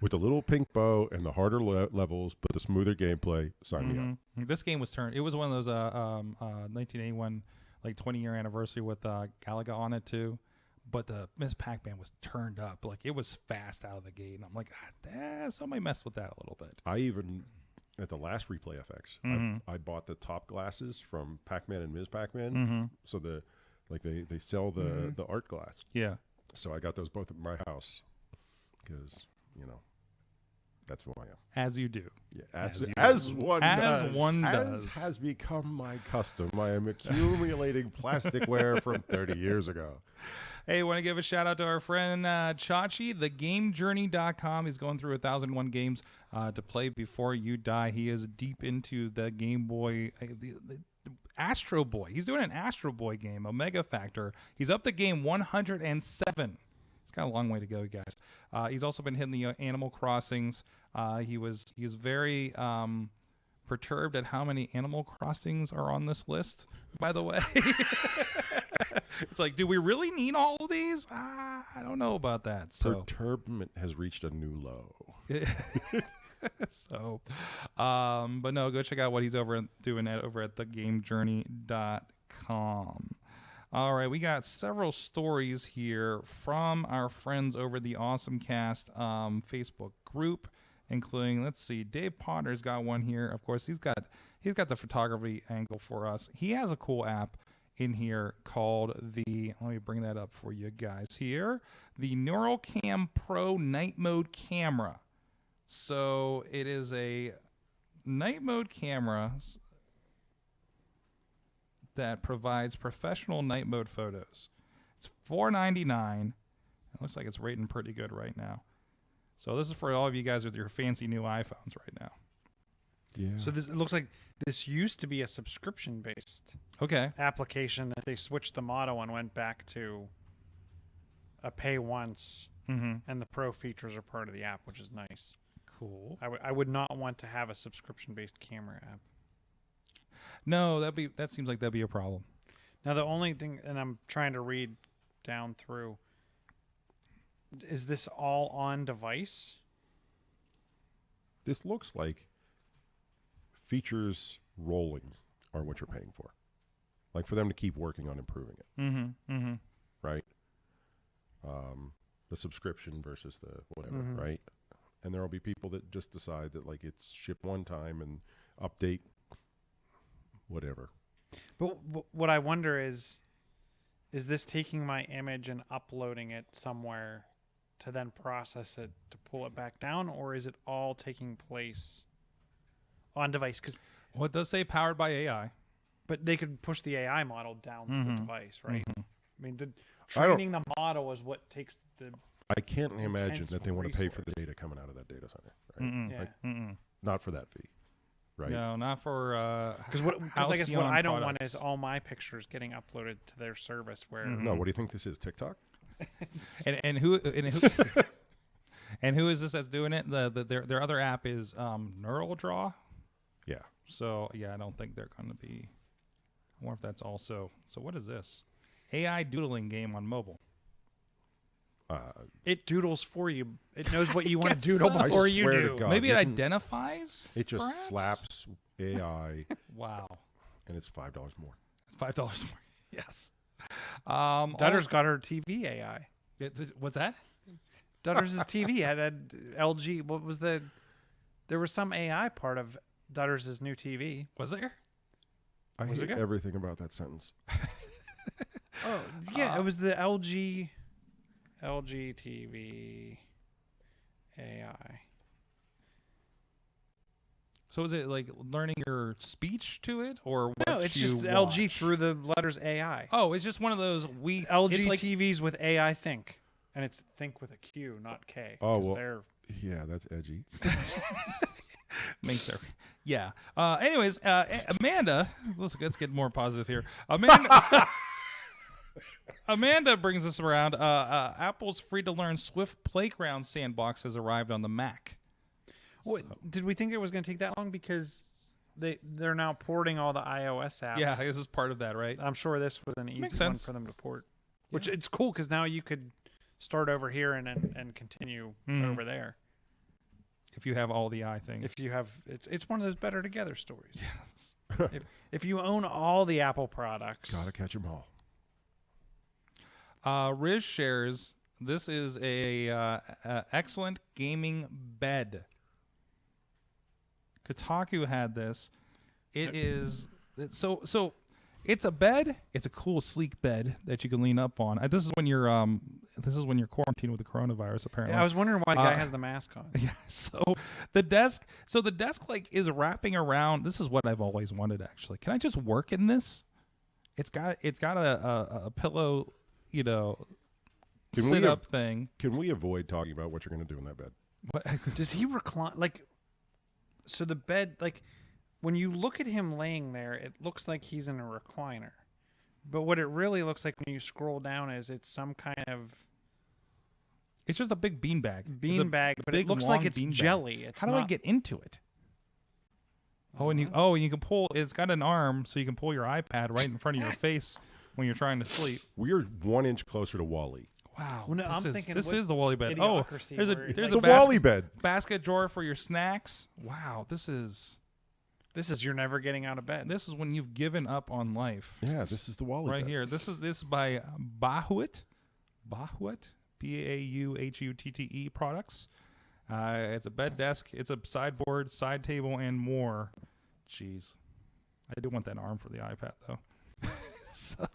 With the little pink bow and the harder levels, but the smoother gameplay, sign me up. This game was turned. It was one of those 1981 like 20-year anniversary with Galaga on it too. But the Miss Pac-Man was turned up. Like, it was fast out of the gate. And I'm like, somebody messed with that a little bit. I even, at the last Replay FX, I bought the top glasses from Pac-Man and Ms. Pac-Man. So they sell the art glass. Yeah. So I got those both at my house because, that's who I am. As you do. Yeah, as one does. As has become my custom. I am accumulating plasticware from 30 years ago. Hey, I want to give a shout out to our friend Chachi, thegamejourney.com. He's going through 1,001 games to play before you die. He is deep into the Game Boy, the Astro Boy. He's doing an Astro Boy game, Omega Factor. He's up to game 107. It's got a long way to go, guys. He's also been hitting the Animal Crossings. He was very perturbed at how many Animal Crossings are on this list, by the way. It's like, do we really need all of these? I don't know about that. So Perturbment has reached a new low. So, but no, go check out what he's doing over at thegamejourney.com. All right, we got several stories here from our friends over the AwesomeCast Facebook group, including, let's see, Dave Potter's got one here. Of course, he's got the photography angle for us. He has a cool app in here called let me bring that up for you guys here, the NeuralCamPro NightMode camera. So it is a NightMode camera that provides professional night mode photos. It's $4.99. It looks like it's rating pretty good right now. So this is for all of you guys with your fancy new iPhones right now. Yeah. So it looks like this used to be a subscription-based application that they switched the model and went back to a pay once, and the pro features are part of the app, which is nice. Cool. I would not want to have a subscription-based camera app. No, that seems like that'd be a problem. Now the only thing, and I'm trying to read down through, is this all on device? This looks like features rolling are what you're paying for. Like, for them to keep working on improving it. Right? The subscription versus the whatever, right? And there will be people that just decide that, like, it's ship one time and update whatever. But what I wonder is this taking my image and uploading it somewhere to then process it to pull it back down, or is it all taking place on device? Well, it does say powered by AI. But they could push the AI model down to the device, right? I mean, training the model is what takes the... I can't imagine that they want to pay for the data coming out of that data center. Right? Not for that fee. Right. No, not for because I guess what I don't want is all my pictures getting uploaded to their service. Where no, what do you think this is? TikTok? and who and who is this that's doing it? Their other app is NeuralDraw. Yeah. So yeah, I don't think they're going to be. I wonder if that's also. So what is this? AI doodling game on mobile. It doodles for you. It knows what you want to guess doodle so. before I you swear to do. God. Maybe it you can- identifies. It just perhaps? slaps AI, Wow, and it's $5 more. it's $5 more. Yes. Dutter's got her TV AI. What's that? Dutter's TV had LG. What was the? There was some AI part of Dutter's new TV. Was there? I Was it hate good? everything about that sentence. Oh yeah, it was the LG TV AI. So is it like learning your speech to it, or what? No, it's you just LG watch? through the letters AI. Oh, it's just one of those LG it's like, TVs with AI Think, and it's Think with a Q, not K. Oh, 'cause well- they're Yeah, that's edgy. makes their yeah. Anyways, Amanda, let's get more positive here. Amanda brings us around. Apple's free-to-learn Swift Playground sandbox has arrived on the Mac. What, did we think it was going to take that long? Because they're now porting all the iOS apps. Yeah, this is part of that, right? I'm sure this was an Makes easy one sense. for them to port. Which it's cool because now you could start over here and continue over there. If you have all the i things. If you have, it's one of those better together stories. Yes. if you own all the Apple products, Gotta catch 'em all. Riz shares this is a excellent gaming bed. Kotaku had this. It is so. It's a bed. It's a cool, sleek bed that you can lean up on. This is when you're quarantined with the coronavirus. Apparently, yeah, I was wondering why the guy has the mask on. yeah. So the desk like is wrapping around. This is what I've always wanted. Actually, can I just work in this? It's got a pillow, sit up thing. Can we avoid talking about what you're going to do in that bed? What? Does he recline? So the bed, when you look at him laying there, it looks like he's in a recliner. But what it really looks like when you scroll down is it's some kind of It's just a big beanbag. beanbag, but it big, looks like long it's beanbag. jelly. It's How do I not- get into it? And you can pull. It's got an arm, so you can pull your iPad right in front of your face when you're trying to sleep. We're 1 inch closer to Wally. Wow. Well, no, I'm this thinking is what the Wally bed. Oh, idiocracy there's a where it's there's The a Wally bed. basket drawer for your snacks. Wow, this is you're never getting out of bed. this is when you've given up on life. Yeah, this is the Wally Right bed. here. This is by Bahutt, BAUHUTTE products. It's a bed desk. It's a sideboard, side table, and more. Jeez, I do want that arm for the iPad though. So,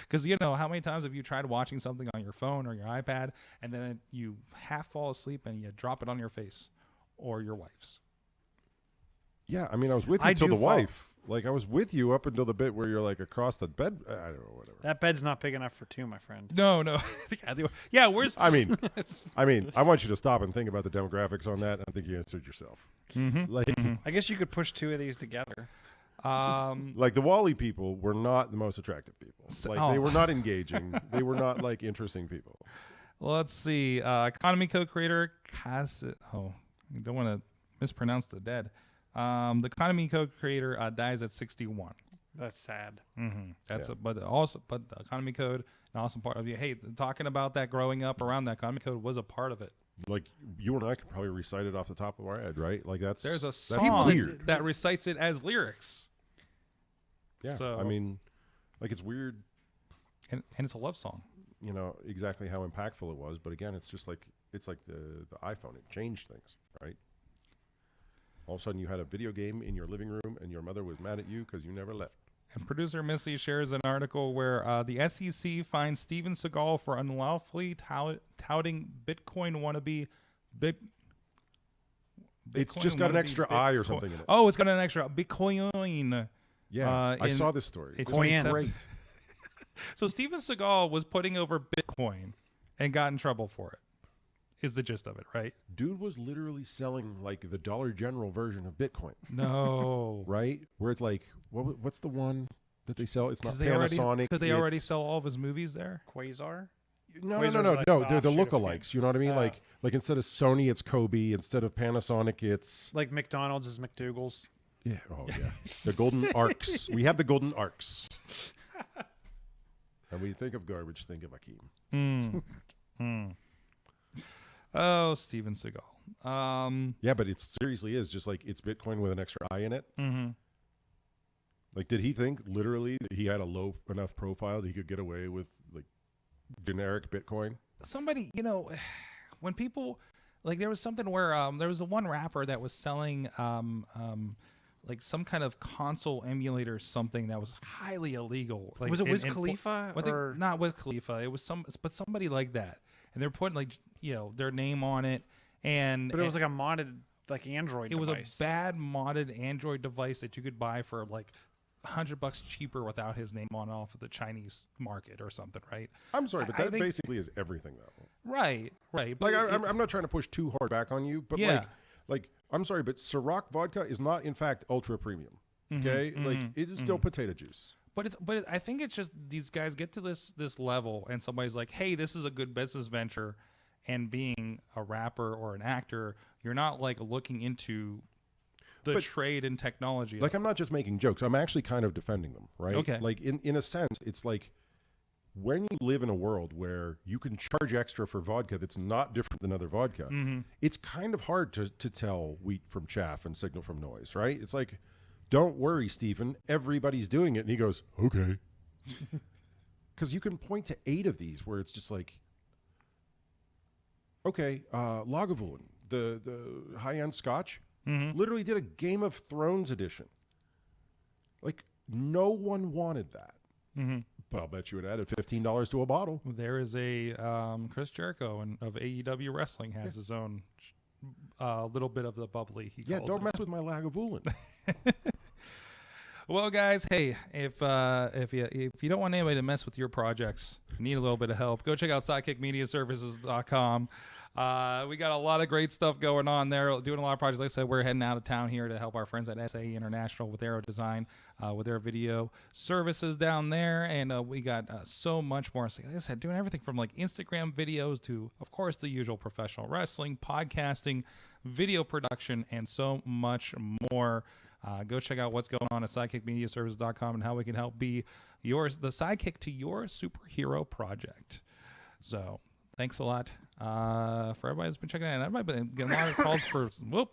because how many times have you tried watching something on your phone or your iPad, and then you half fall asleep and you drop it on your face, or your wife's? Yeah, I mean, I was with you I till do the fall. wife. I was with you up until the bit where you're across the bed. I don't know, whatever. That bed's not big enough for two, my friend. No. Yeah, where's? I mean, I want you to stop and think about the demographics on that. And I think you answered yourself. I guess you could push two of these together. Like the Wally people were not the most attractive people. They were not engaging. They were not interesting people. Let's see. Konami Code creator I don't want to mispronounce the dead. The Konami Code creator dies at 61. That's sad. But the Konami Code, an awesome part of you. Hey, talking about that growing up around that Konami Code was a part of it. You and I could probably recite it off the top of our head, right? There's a that's song weird. that recites it as lyrics. Yeah, So- I mean, it's weird. And it's a love song. Exactly how impactful it was, but again, it's like the iPhone. It changed things, right? All of a sudden, you had a video game in your living room, and your mother was mad at you because you never left. And producer Missy shares an article where the SEC finds Steven Seagal for unlawfully touting Bitcoin wannabe. It's just Bitcoin got an wannabe extra I or something in it. Oh, it's got an extra Bitcoin. Yeah, I in- saw this story. it's This was 27. great. So Steven Seagal was putting over Bitcoin and got in trouble for it. Is the gist of it, right? Dude was literally selling the Dollar General version of Bitcoin, No. right? Where it's what's the one that they sell? It's not Because Panasonic. they already it's- sell all of his movies there. Quasar? No. Quasar's like No, the they're the offshoot of lookalikes. You know what I mean? Oh. Like instead of Sony, it's Kobe. Instead of Panasonic, it's Like McDonald's is McDougal's. yeah. Oh yeah, the golden arcs. We have the golden arcs. And when you think of garbage, think of Akeem. Oh, Steven Seagal. Yeah, but it seriously is just like it's Bitcoin with an extra I in it. Mm-hmm. Like, did he think literally that he had a low enough profile that he could get away with like generic Bitcoin? Somebody, when people like, there was something where there was one rapper that was selling like some kind of console emulator, something that was highly illegal. Like, Was it Wiz Khalifa? Or not Wiz Khalifa. It was somebody like that, and they're putting like their name on it, but it was like a modded like Android. It device. was a bad modded Android device that you could buy for like $100 cheaper without his name on off of the Chinese market or something, right? I'm sorry, but that basically is everything, though. Right. Like, But I'm not trying to push too hard back on you, but like, I'm sorry, but Ciroc vodka is not, in fact, ultra premium. Okay, like it is still potato juice. But I think it's just these guys get to this level, and somebody's like, "Hey, this is a good business venture," and being a rapper or an actor, you're not like looking into the trade and technology. Like, I'm not just making jokes. I'm actually kind of defending them, right? Okay. Like, in a sense, it's like when you live in a world where you can charge extra for vodka that's not different than other vodka, it's kind of hard to tell wheat from chaff and signal from noise, right? It's like, don't worry, Stephen, everybody's doing it. And he goes, okay. Because you can point to 8 of these where it's just like, okay, Lagavulin, the high-end scotch, literally did a Game of Thrones edition. Like, no one wanted that. But I'll bet you it added $15 to a bottle. There is a Chris Jericho of AEW Wrestling has his own little bit of the bubbly. He calls don't it. mess with my Lagavulin. Well, guys, hey, if you don't want anybody to mess with your projects, you need a little bit of help, go check out SidekickMediaServices.com. We got a lot of great stuff going on there, doing a lot of projects. Like I said, we're heading out of town here to help our friends at SAE International with Aero Design, with their video services down there. And we got so much more. So, like I said, doing everything from like Instagram videos to, of course, the usual professional wrestling, podcasting, video production, and so much more. Go check out what's going on at SidekickMediaServices.com and how we can help be the sidekick to your superhero project. So thanks a lot for everybody that's been checking it out. Everybody been getting a lot of calls for whoop.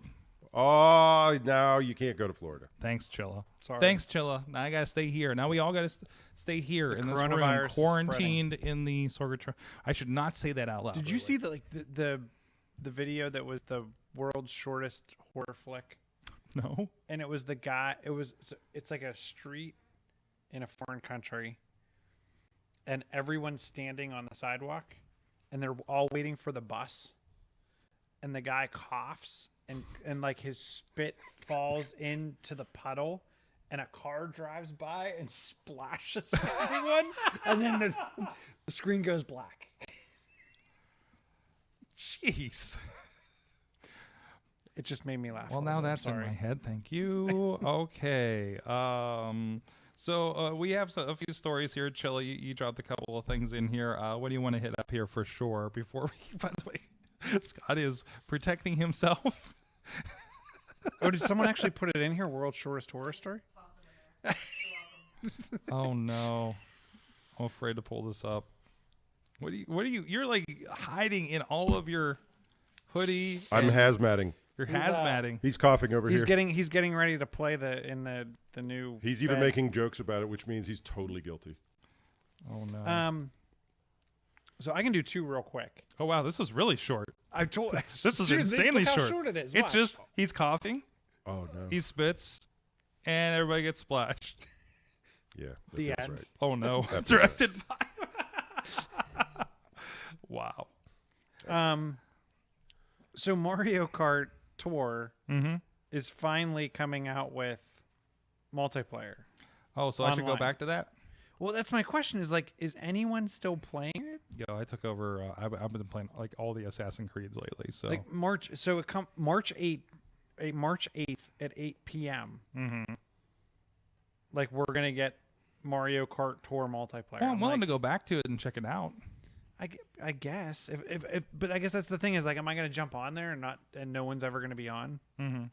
Oh, now you can't go to Florida. Thanks, Chilla. Sorry. Thanks, Chilla. Now I gotta stay here. Now we all gotta stay here in this room, quarantined in the Sorgatron. I should not say that out loud. Did you see the video that was the world's shortest horror flick? No. And it was the guy. It's like a street in a foreign country, and everyone's standing on the sidewalk, and they're all waiting for the bus. And the guy coughs, and like his spit falls into the puddle, and a car drives by and splashes everyone, and then the screen goes black. Jeez. It just made me laugh. Well, now that's in my head. Thank you. Okay. So we have a few stories here. Chilla, you dropped a couple of things in here. What do you want to hit up here for sure? Before we, by the way, Scott is protecting himself. Oh, did someone actually put it in here? World's shortest horror story? Oh no, I'm afraid to pull this up. What are you? You're like hiding in all of your hoodie. I'm hazmatting. You're hazmatting. He's coughing over here. He's getting ready to play the new. He's even making jokes about it, which means he's totally guilty. Oh no. So I can do 2 real quick. Oh wow, this is really short. I told this is insanely look how short. It is. It's Watch. just he's coughing, Oh no. he spits, and everybody gets splashed. Yeah. that The feels end. right. Oh no. That feels Directed by. Wow. So Mario Kart Tour Mm-hmm. is finally coming out with multiplayer. Oh, so I should go Online. back to that? Well, that's my question. Is anyone still playing it? Yo, I took over. I've been playing like all the Assassin's Creeds lately. So Like March. So it March 8th at 8 p.m. mm-hmm. Like we're gonna get Mario Kart Tour multiplayer. Well, I'm willing to go back to it and check it out. I guess but I guess that's the thing is like, am I gonna jump on there and no one's ever gonna be on? Mm-hmm.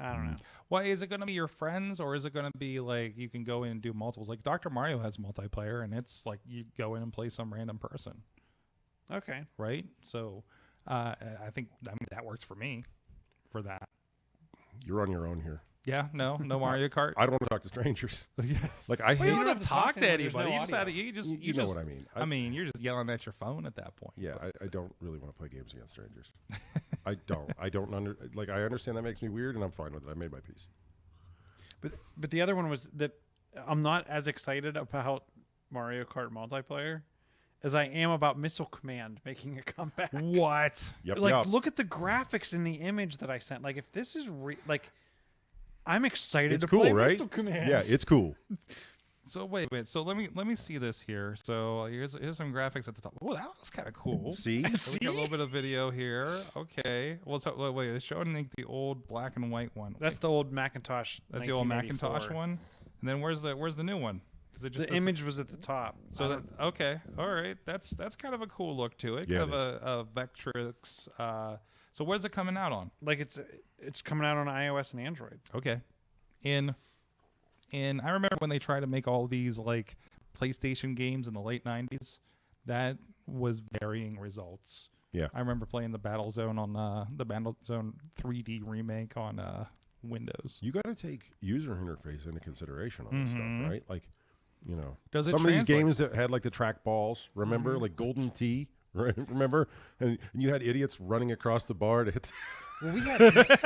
I don't know. Well, is it going to be your friends, or is it going to be like you can go in and do multiples? Like Dr. Mario has multiplayer, and it's like you go in and play some random person, Okay. right? So I mean that works for me. For that. You're on your own here. Yeah, no Mario Kart. I don't want to talk to strangers. Yes. Like I hate. You don't have to talk to there's anybody. no You just audio. you know just. what I mean. I mean, you're just yelling at your phone at that point. Yeah, I don't really want to play games against strangers. I don't I understand that makes me weird, and I'm fine with it. I made my peace. But the other one was that I'm not as excited about Mario Kart multiplayer as I am about Missile Command making a comeback. What? Yep. Look at the graphics in the image that I sent. Like, if this is I'm excited It's to cool, play right? Missile Command. Yeah, it's cool. So wait. So let me see this here. So here's some graphics at the top. Oh, that was kind of cool. See? So we got a little bit of video here. Okay. Well, so wait. It's showing the old black and white one. That's the old Macintosh. That's the old Macintosh 1984. one. And then where's the new one? Because it just The image was at the top. So that okay, all right. That's kind of a cool look to it. Yeah, Kind of a Vectrix. So where's it coming out on? like it's coming out on iOS and Android. Okay. I remember when they tried to make all these like PlayStation games in the late 90s, that was varying results. Yeah. I remember playing the Battlezone on the Battlezone 3D remake on Windows. You got to take user interface into consideration on this stuff, right? Like, you know, Does it some of these translate? games that had like the track balls, remember, like Golden Tee, right? Remember, and you had idiots running across the bar to hit. Well, we had.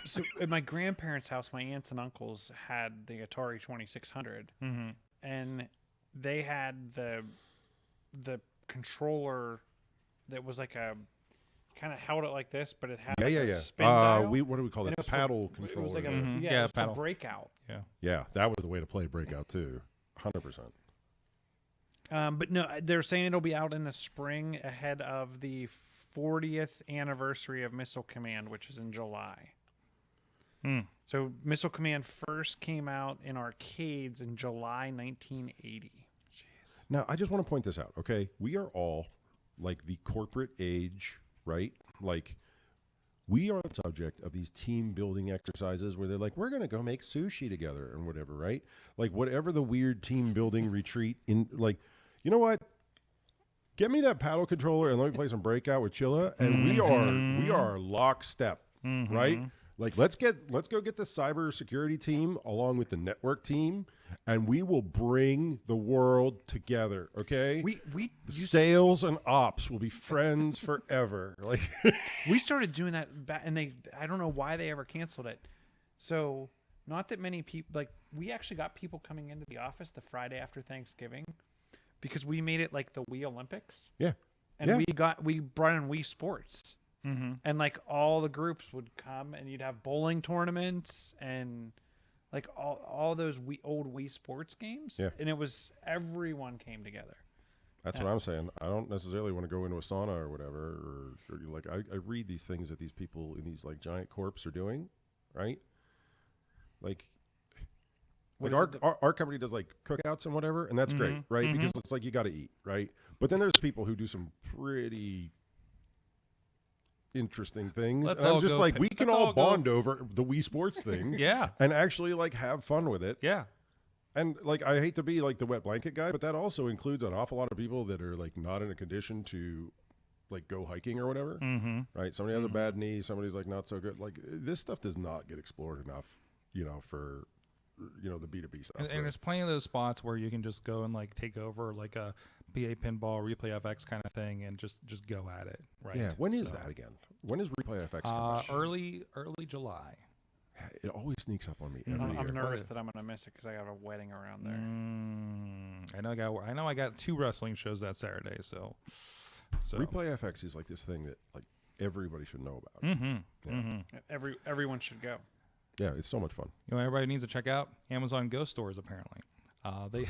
So at my grandparents' house, my aunts and uncles had the Atari 2600, and they had the controller that was like a kind of held it like this, but it had a spin dial. What do we call And that? it was Paddle It controller. was like a Yeah, it was for paddle. Breakout. Yeah, that was the way to play Breakout too. 100%. But no, they're saying it'll be out in the spring ahead of the 40th anniversary of Missile Command, which is in July. So Missile Command first came out in arcades in July 1980. Now, I just want to point this out, okay? We are all like the corporate age, right? Like, we are the subject of these team building exercises where they're like, we're going to go make sushi together and whatever, right? Like, whatever the weird team building retreat in, like, you know what? Get me that paddle controller and let me play some Breakout with Chilla, and we are lockstep, right? Like, let's go get the cybersecurity team along with the network team, and we will bring the world together. Okay, sales and ops will be friends forever. Like, We started doing that back, and I don't know why they ever canceled it. So not that many people, like, we actually got people coming into the office the Friday after Thanksgiving because we made it like the Wii Olympics. yeah, And we brought in Wii Sports. And like all the groups would come, and you'd have bowling tournaments and like all those old Wii Sports games. Yeah. And it was everyone came together. that's what I'm saying. I don't necessarily want to go into a sauna or whatever, or like I read these things that these people in these like giant corps are doing, right? Like our company does like cookouts and whatever, and that's great, right? Because it's like you got to eat, right? But then there's people who do some pretty interesting things. Let's And all I'm just go like, pay- we can let's all all go- bond over the Wii Sports thing, Yeah. and actually like have fun with it. Yeah. And like, I hate to be like the wet blanket guy, but that also includes an awful lot of people that are like not in a condition to like go hiking or whatever. Right? Somebody has a bad knee. Somebody's like not so good. Like, this stuff does not get explored enough, you know, for, you know, the B2B stuff. And there's plenty of those spots where you can just go and like take over like a PA pinball, Replay FX kind of thing, and just go at it. Right. Yeah. When is So, that again? When is Replay FX coming? early July. It always sneaks up on me every year. I'm nervous that I'm going to miss it because I got a wedding around there. I know I got 2 wrestling shows that Saturday, so Replay FX is like this thing that like everybody should know about. Everyone should go. Yeah, it's so much fun. you know everybody needs to check out Amazon Go stores apparently. They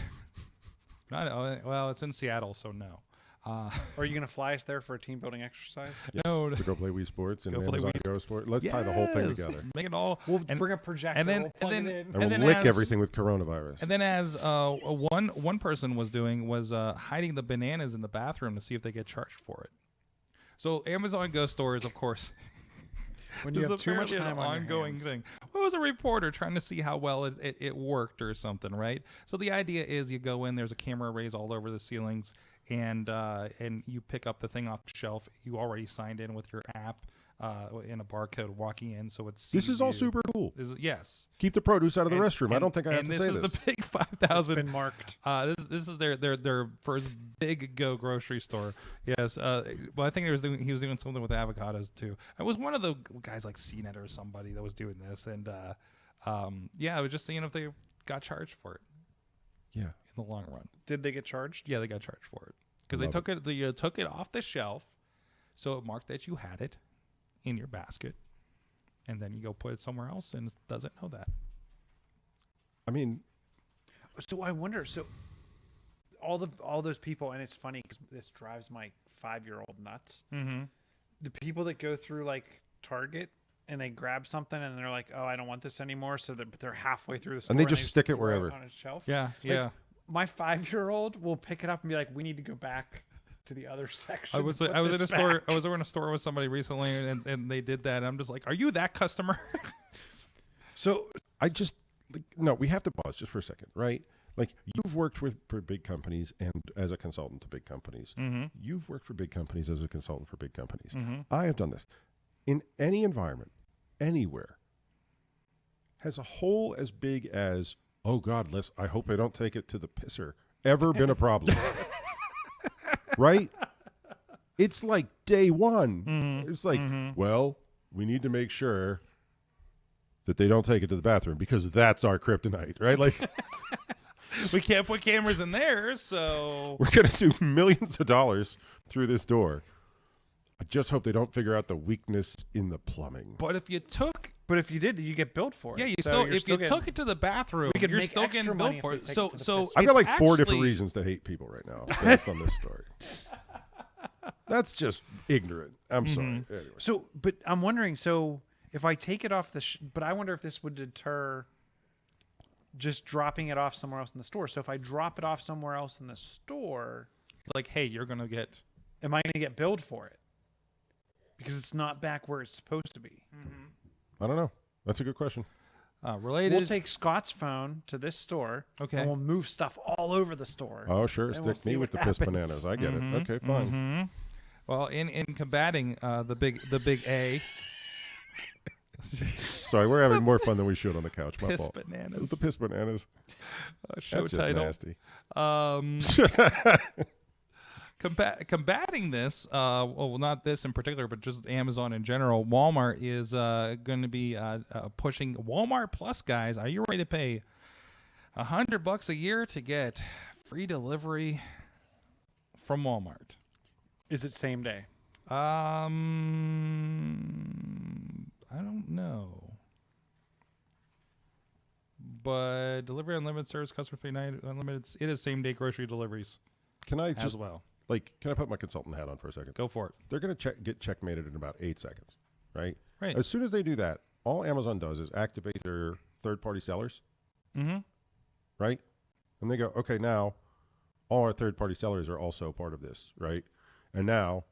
well, it's in Seattle, so no. Are you going to fly us there for a team building exercise? Yes, No. to go play Wii Sports and Go play Amazon Wii Go Sport. Let's tie the whole thing Yes. together. Make it all. We'll and, bring a projector. and then- we'll plug and it then- in. And we'll then lick as- everything with coronavirus. And then as one person was doing was hiding the bananas in the bathroom to see if they get charged for it. So Amazon Go stores, of course, When you This have is too much apparently time an on your ongoing hands. thing. Well, it was a reporter trying to see how well it worked or something, right? So the idea is you go in, there's a camera arrays all over the ceilings, and you pick up the thing off the shelf. You already signed in with your app in a barcode walking in, so it's This is all super cool. Yes. Keep the produce out of the And- restroom. I don't think I have and to this say is this. the big It's 5,000. been marked. This is their first big go grocery store. Yes. Well, I think he was doing something with avocados too. It was one of the guys like CNET or somebody that was doing this, and I was just seeing if they got charged for it Yeah. in the long run. Did they get charged? Yeah, they got charged for it because they Love took it off the shelf, so it marked that you had it in your basket, and then you go put it somewhere else and it doesn't know that. I mean, So I wonder. So all those people, and it's funny because this drives my 5-year-old nuts. Mm-hmm. The people that go through like Target and they grab something and they're like, "Oh, I don't want this anymore," so they're halfway through the store and they just stick it throw wherever. on a shelf. Yeah, yeah. My 5-year-old will pick it up and be like, "We need to go back to the other section." I was in a store. I was in a store with somebody recently, and they did that. And I'm just like, "Are you that customer?" So I just no. We have to pause just for a second, right? Like you've worked for big companies and as a consultant to big companies. Mm-hmm. You've worked for big companies as a consultant for big companies. Mm-hmm. I have done this in any environment, anywhere. Has a hole as big as oh God, I hope I don't take it to the pisser. Ever been a problem? Right? It's like day one. Mm-hmm. It's like, well, we need to make sure that they don't take it to the bathroom because that's our kryptonite, right? Like We can't put cameras in there, so we're going to do millions of dollars through this door. I just hope they don't figure out the weakness in the plumbing. But if you took, but if you did, you get billed for it. yeah, you So still you're if you getting- took it to the bathroom, We could you're make still extra getting money billed if for they it. take it to the So piss. I've got it's like 4 different actually- reasons to hate people right now based on this story. That's just ignorant. I'm sorry. Anyway. So, but I'm wondering. So, if I take it off but I wonder if this would deter just dropping it off somewhere else in the store. So, if I drop it off somewhere else in the store, Like, hey, you're gonna get. am I going to get billed for it? Because it's not back where it's supposed to be. I don't know. That's a good question. Related. We'll take Scott's phone to this store. Okay. And we'll move stuff all over the store. Oh, sure. And we'll Stick me see with the what piss happens. bananas. I get it. Okay, fine. Mm-hmm. Well, in combating the big A, Sorry, we're having more fun than we should on the couch. My piss fault. bananas. The piss bananas. Show That's title. just nasty. Combating this, well, not this in particular, but just Amazon in general, Walmart is going to be pushing Walmart Plus, guys. Are you ready to pay $100 a year to get free delivery from Walmart? Is it same day? I don't know. But delivery unlimited service, customer pay night unlimited. It is same day grocery deliveries Can I as just well. can I put my consultant hat on for a second? Go for it. They're going to get checkmated in about 8 seconds, right? Right. As soon as they do that, all Amazon does is activate their third-party sellers, Mm-hmm. right? And they go, okay, now all our third-party sellers are also part of this, right? And now,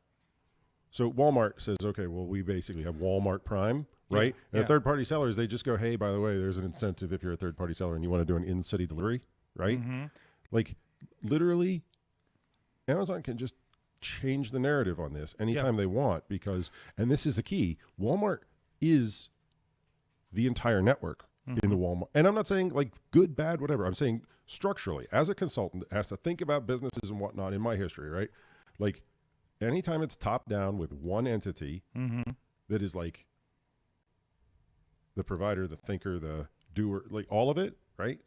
so Walmart says, okay, well, we basically have Walmart Prime, right? And yeah. the third-party sellers, they just go, hey, by the way, there's an incentive if you're a third-party seller and you want to do an in-city delivery, right? Mm-hmm. Like, literally, Amazon can just change the narrative on this anytime they want because, and this is the key, Walmart is the entire network in the Walmart. And I'm not saying like good, bad, whatever. I'm saying structurally, as a consultant that has to think about businesses and whatnot in my history, right? Like anytime it's top down with one entity that is like the provider, the thinker, the doer, like all of it, right?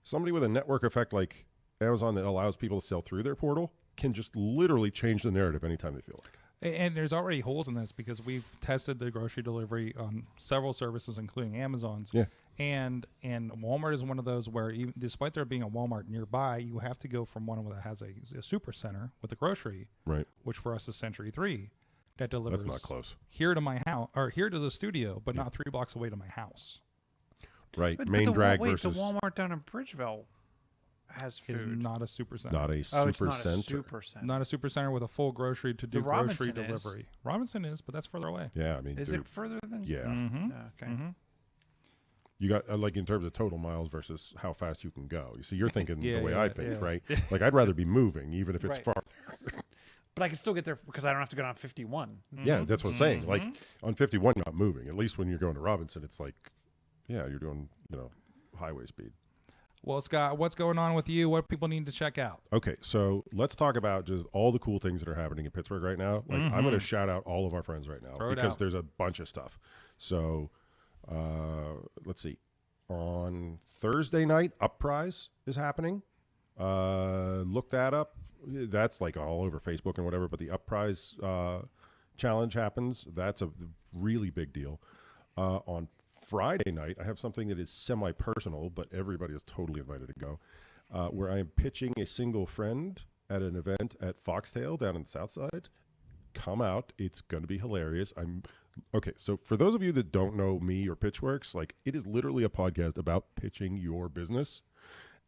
Somebody with a network effect like Amazon that allows people to sell through their portal can just literally change the narrative anytime they feel like it. And there's already holes in this because we've tested the grocery delivery on several services, including Amazon's. Yeah. And Walmart is one of those where, even, despite there being a Walmart nearby, you have to go from one that has a super center with a grocery, Right. which for us is Century 3, that delivers That's not close. here to my house or here to the studio, but not 3 blocks away to my house. Right. But Main the drag wait, versus. the Walmart down in Bridgeville. has food. is not a super center. Not a it's super not a center. super center. Not a super center with a full grocery to do The grocery Robinson is. delivery. Robinson is, but that's further away. Yeah, I mean, Is dude, it further than? yeah. Mm-hmm. Okay. Mm-hmm. You got like in terms of total miles versus how fast you can go. You see, you're thinking Yeah, the way yeah, I think, yeah. right? Like I'd rather be moving, even if it's Right. far. But I can still get there because I don't have to go down 51. Yeah, that's what I'm saying. Like Mm-hmm. on 51, you're not moving. At least when you're going to Robinson, it's like, yeah, you're doing highway speed. Well, Scott, what's going on with you? What people need to check out? Okay, so let's talk about just all the cool things that are happening in Pittsburgh right now. Like I'm going to shout out all of our friends right now Throw it because out. there's a bunch of stuff. So let's see. On Thursday night, Uprise is happening. Look that up. That's like all over Facebook and whatever, but the Uprise challenge happens. That's a really big deal. On Friday night, I have something that is semi-personal, but everybody is totally invited to go, where I am pitching a single friend at an event at Foxtail down in the South Side. Come out. It's going to be hilarious. Okay, so for those of you that don't know me or Pitchworks, like it is literally a podcast about pitching your business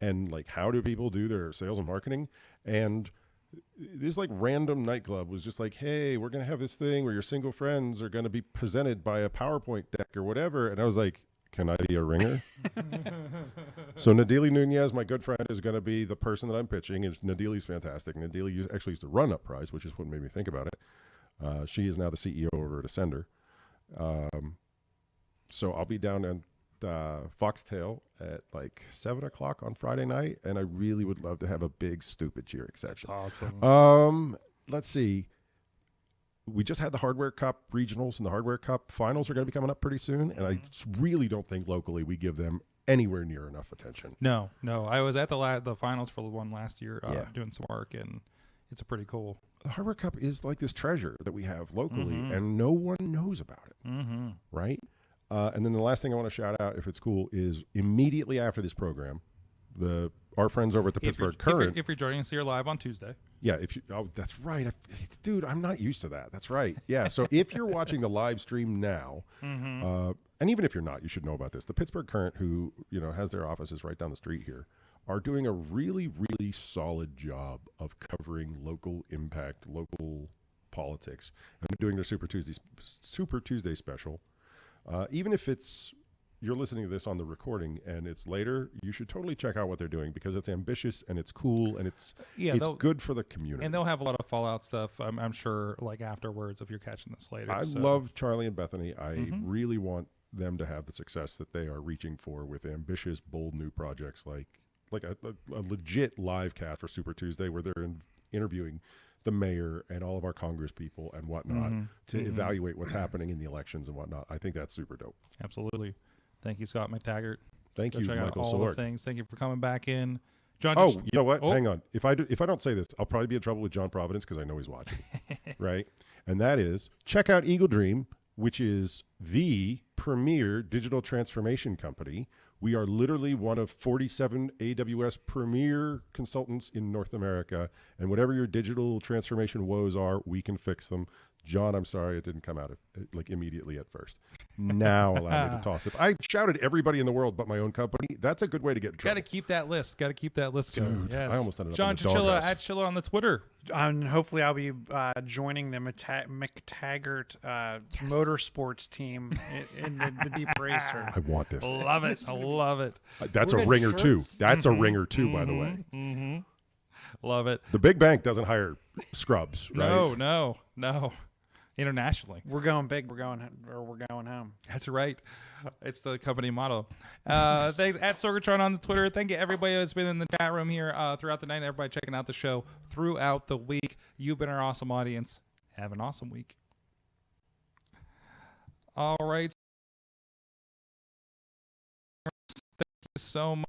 and like how do people do their sales and marketing. And this like random nightclub was just like, hey, we're going to have this thing where your single friends are going to be presented by a PowerPoint deck or whatever. And I was like, can I be a ringer? So Nadili Nunez, my good friend, is going to be the person that I'm pitching. And Nadili's fantastic. Nadili actually used to run Uprise, which is what made me think about it. She is now the CEO over at Ascender. So I'll be down at Foxtail at like 7 o'clock on Friday night, and I really would love to have a big stupid cheering section. Awesome. Let's see. We just had the Hardware Cup regionals, and the Hardware Cup finals are going to be coming up pretty soon, and I really don't think locally we give them anywhere near enough attention. No. I was at the finals for the one last year Yeah. doing some work, and it's a pretty cool. The Hardware Cup is like this treasure that we have locally, and no one knows about it, right? And then the last thing I want to shout out, if it's cool, is immediately after this program, our friends over at the Pittsburgh Current. If you're joining us here live on Tuesday. Yeah, that's right. Dude, I'm not used to that. That's right. Yeah, so if you're watching the live stream now, and even if you're not, you should know about this. The Pittsburgh Current, who has their offices right down the street here, are doing a really, really solid job of covering local impact, local politics, and they're doing their Super Tuesday special. Even if you're listening to this on the recording and it's later, you should totally check out what they're doing because it's ambitious and it's cool and it's good for the community. And they'll have a lot of Fallout stuff, I'm sure, like afterwards if you're catching this later. I love Charlie and Bethany. I really want them to have the success that they are reaching for with ambitious, bold new projects like a legit live cast for Super Tuesday where they're interviewing the mayor and all of our Congress people and whatnot to evaluate what's happening in the elections and whatnot. I think that's super dope. Absolutely. Thank you, Scot MacTaggart. Thank you, check out Michael all Sorg. the things. Thank you for coming back in. John. Oh, you know what? Hang on. If I don't say this, I'll probably be in trouble with John Providence because I know he's watching, right? And that is check out Eagle Dream, which is the premier digital transformation company. We are literally one of 47 AWS premier consultants in North America, and whatever your digital transformation woes are, we can fix them. John, I'm sorry it didn't come out like immediately at first. Now allow me to toss it. I shouted everybody in the world but my own company. That's a good way to get in trouble. Got to keep that list. Got to keep that list going. Dude, Yes. I almost ended up John in the Chilla doghouse. at Chilla on the Twitter. And hopefully I'll be joining the MacTaggart motorsports team in the Deep Racer. I want this. Love it. I love it. That's We're a gonna ringer too. shirts. That's a ringer too, by the way. Love it. The big bank doesn't hire scrubs, right? No. Internationally. We're going big. We're going home. That's right. It's the company motto. Thanks at Sorgatron on the Twitter. Thank you everybody that's been in the chat room here throughout the night. Everybody checking out the show throughout the week. You've been our awesome audience. Have an awesome week. All right. Thank you so much.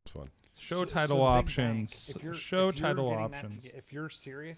It's fun. Show So title the Big options. Bang, if you're Show title getting that options. if you're serious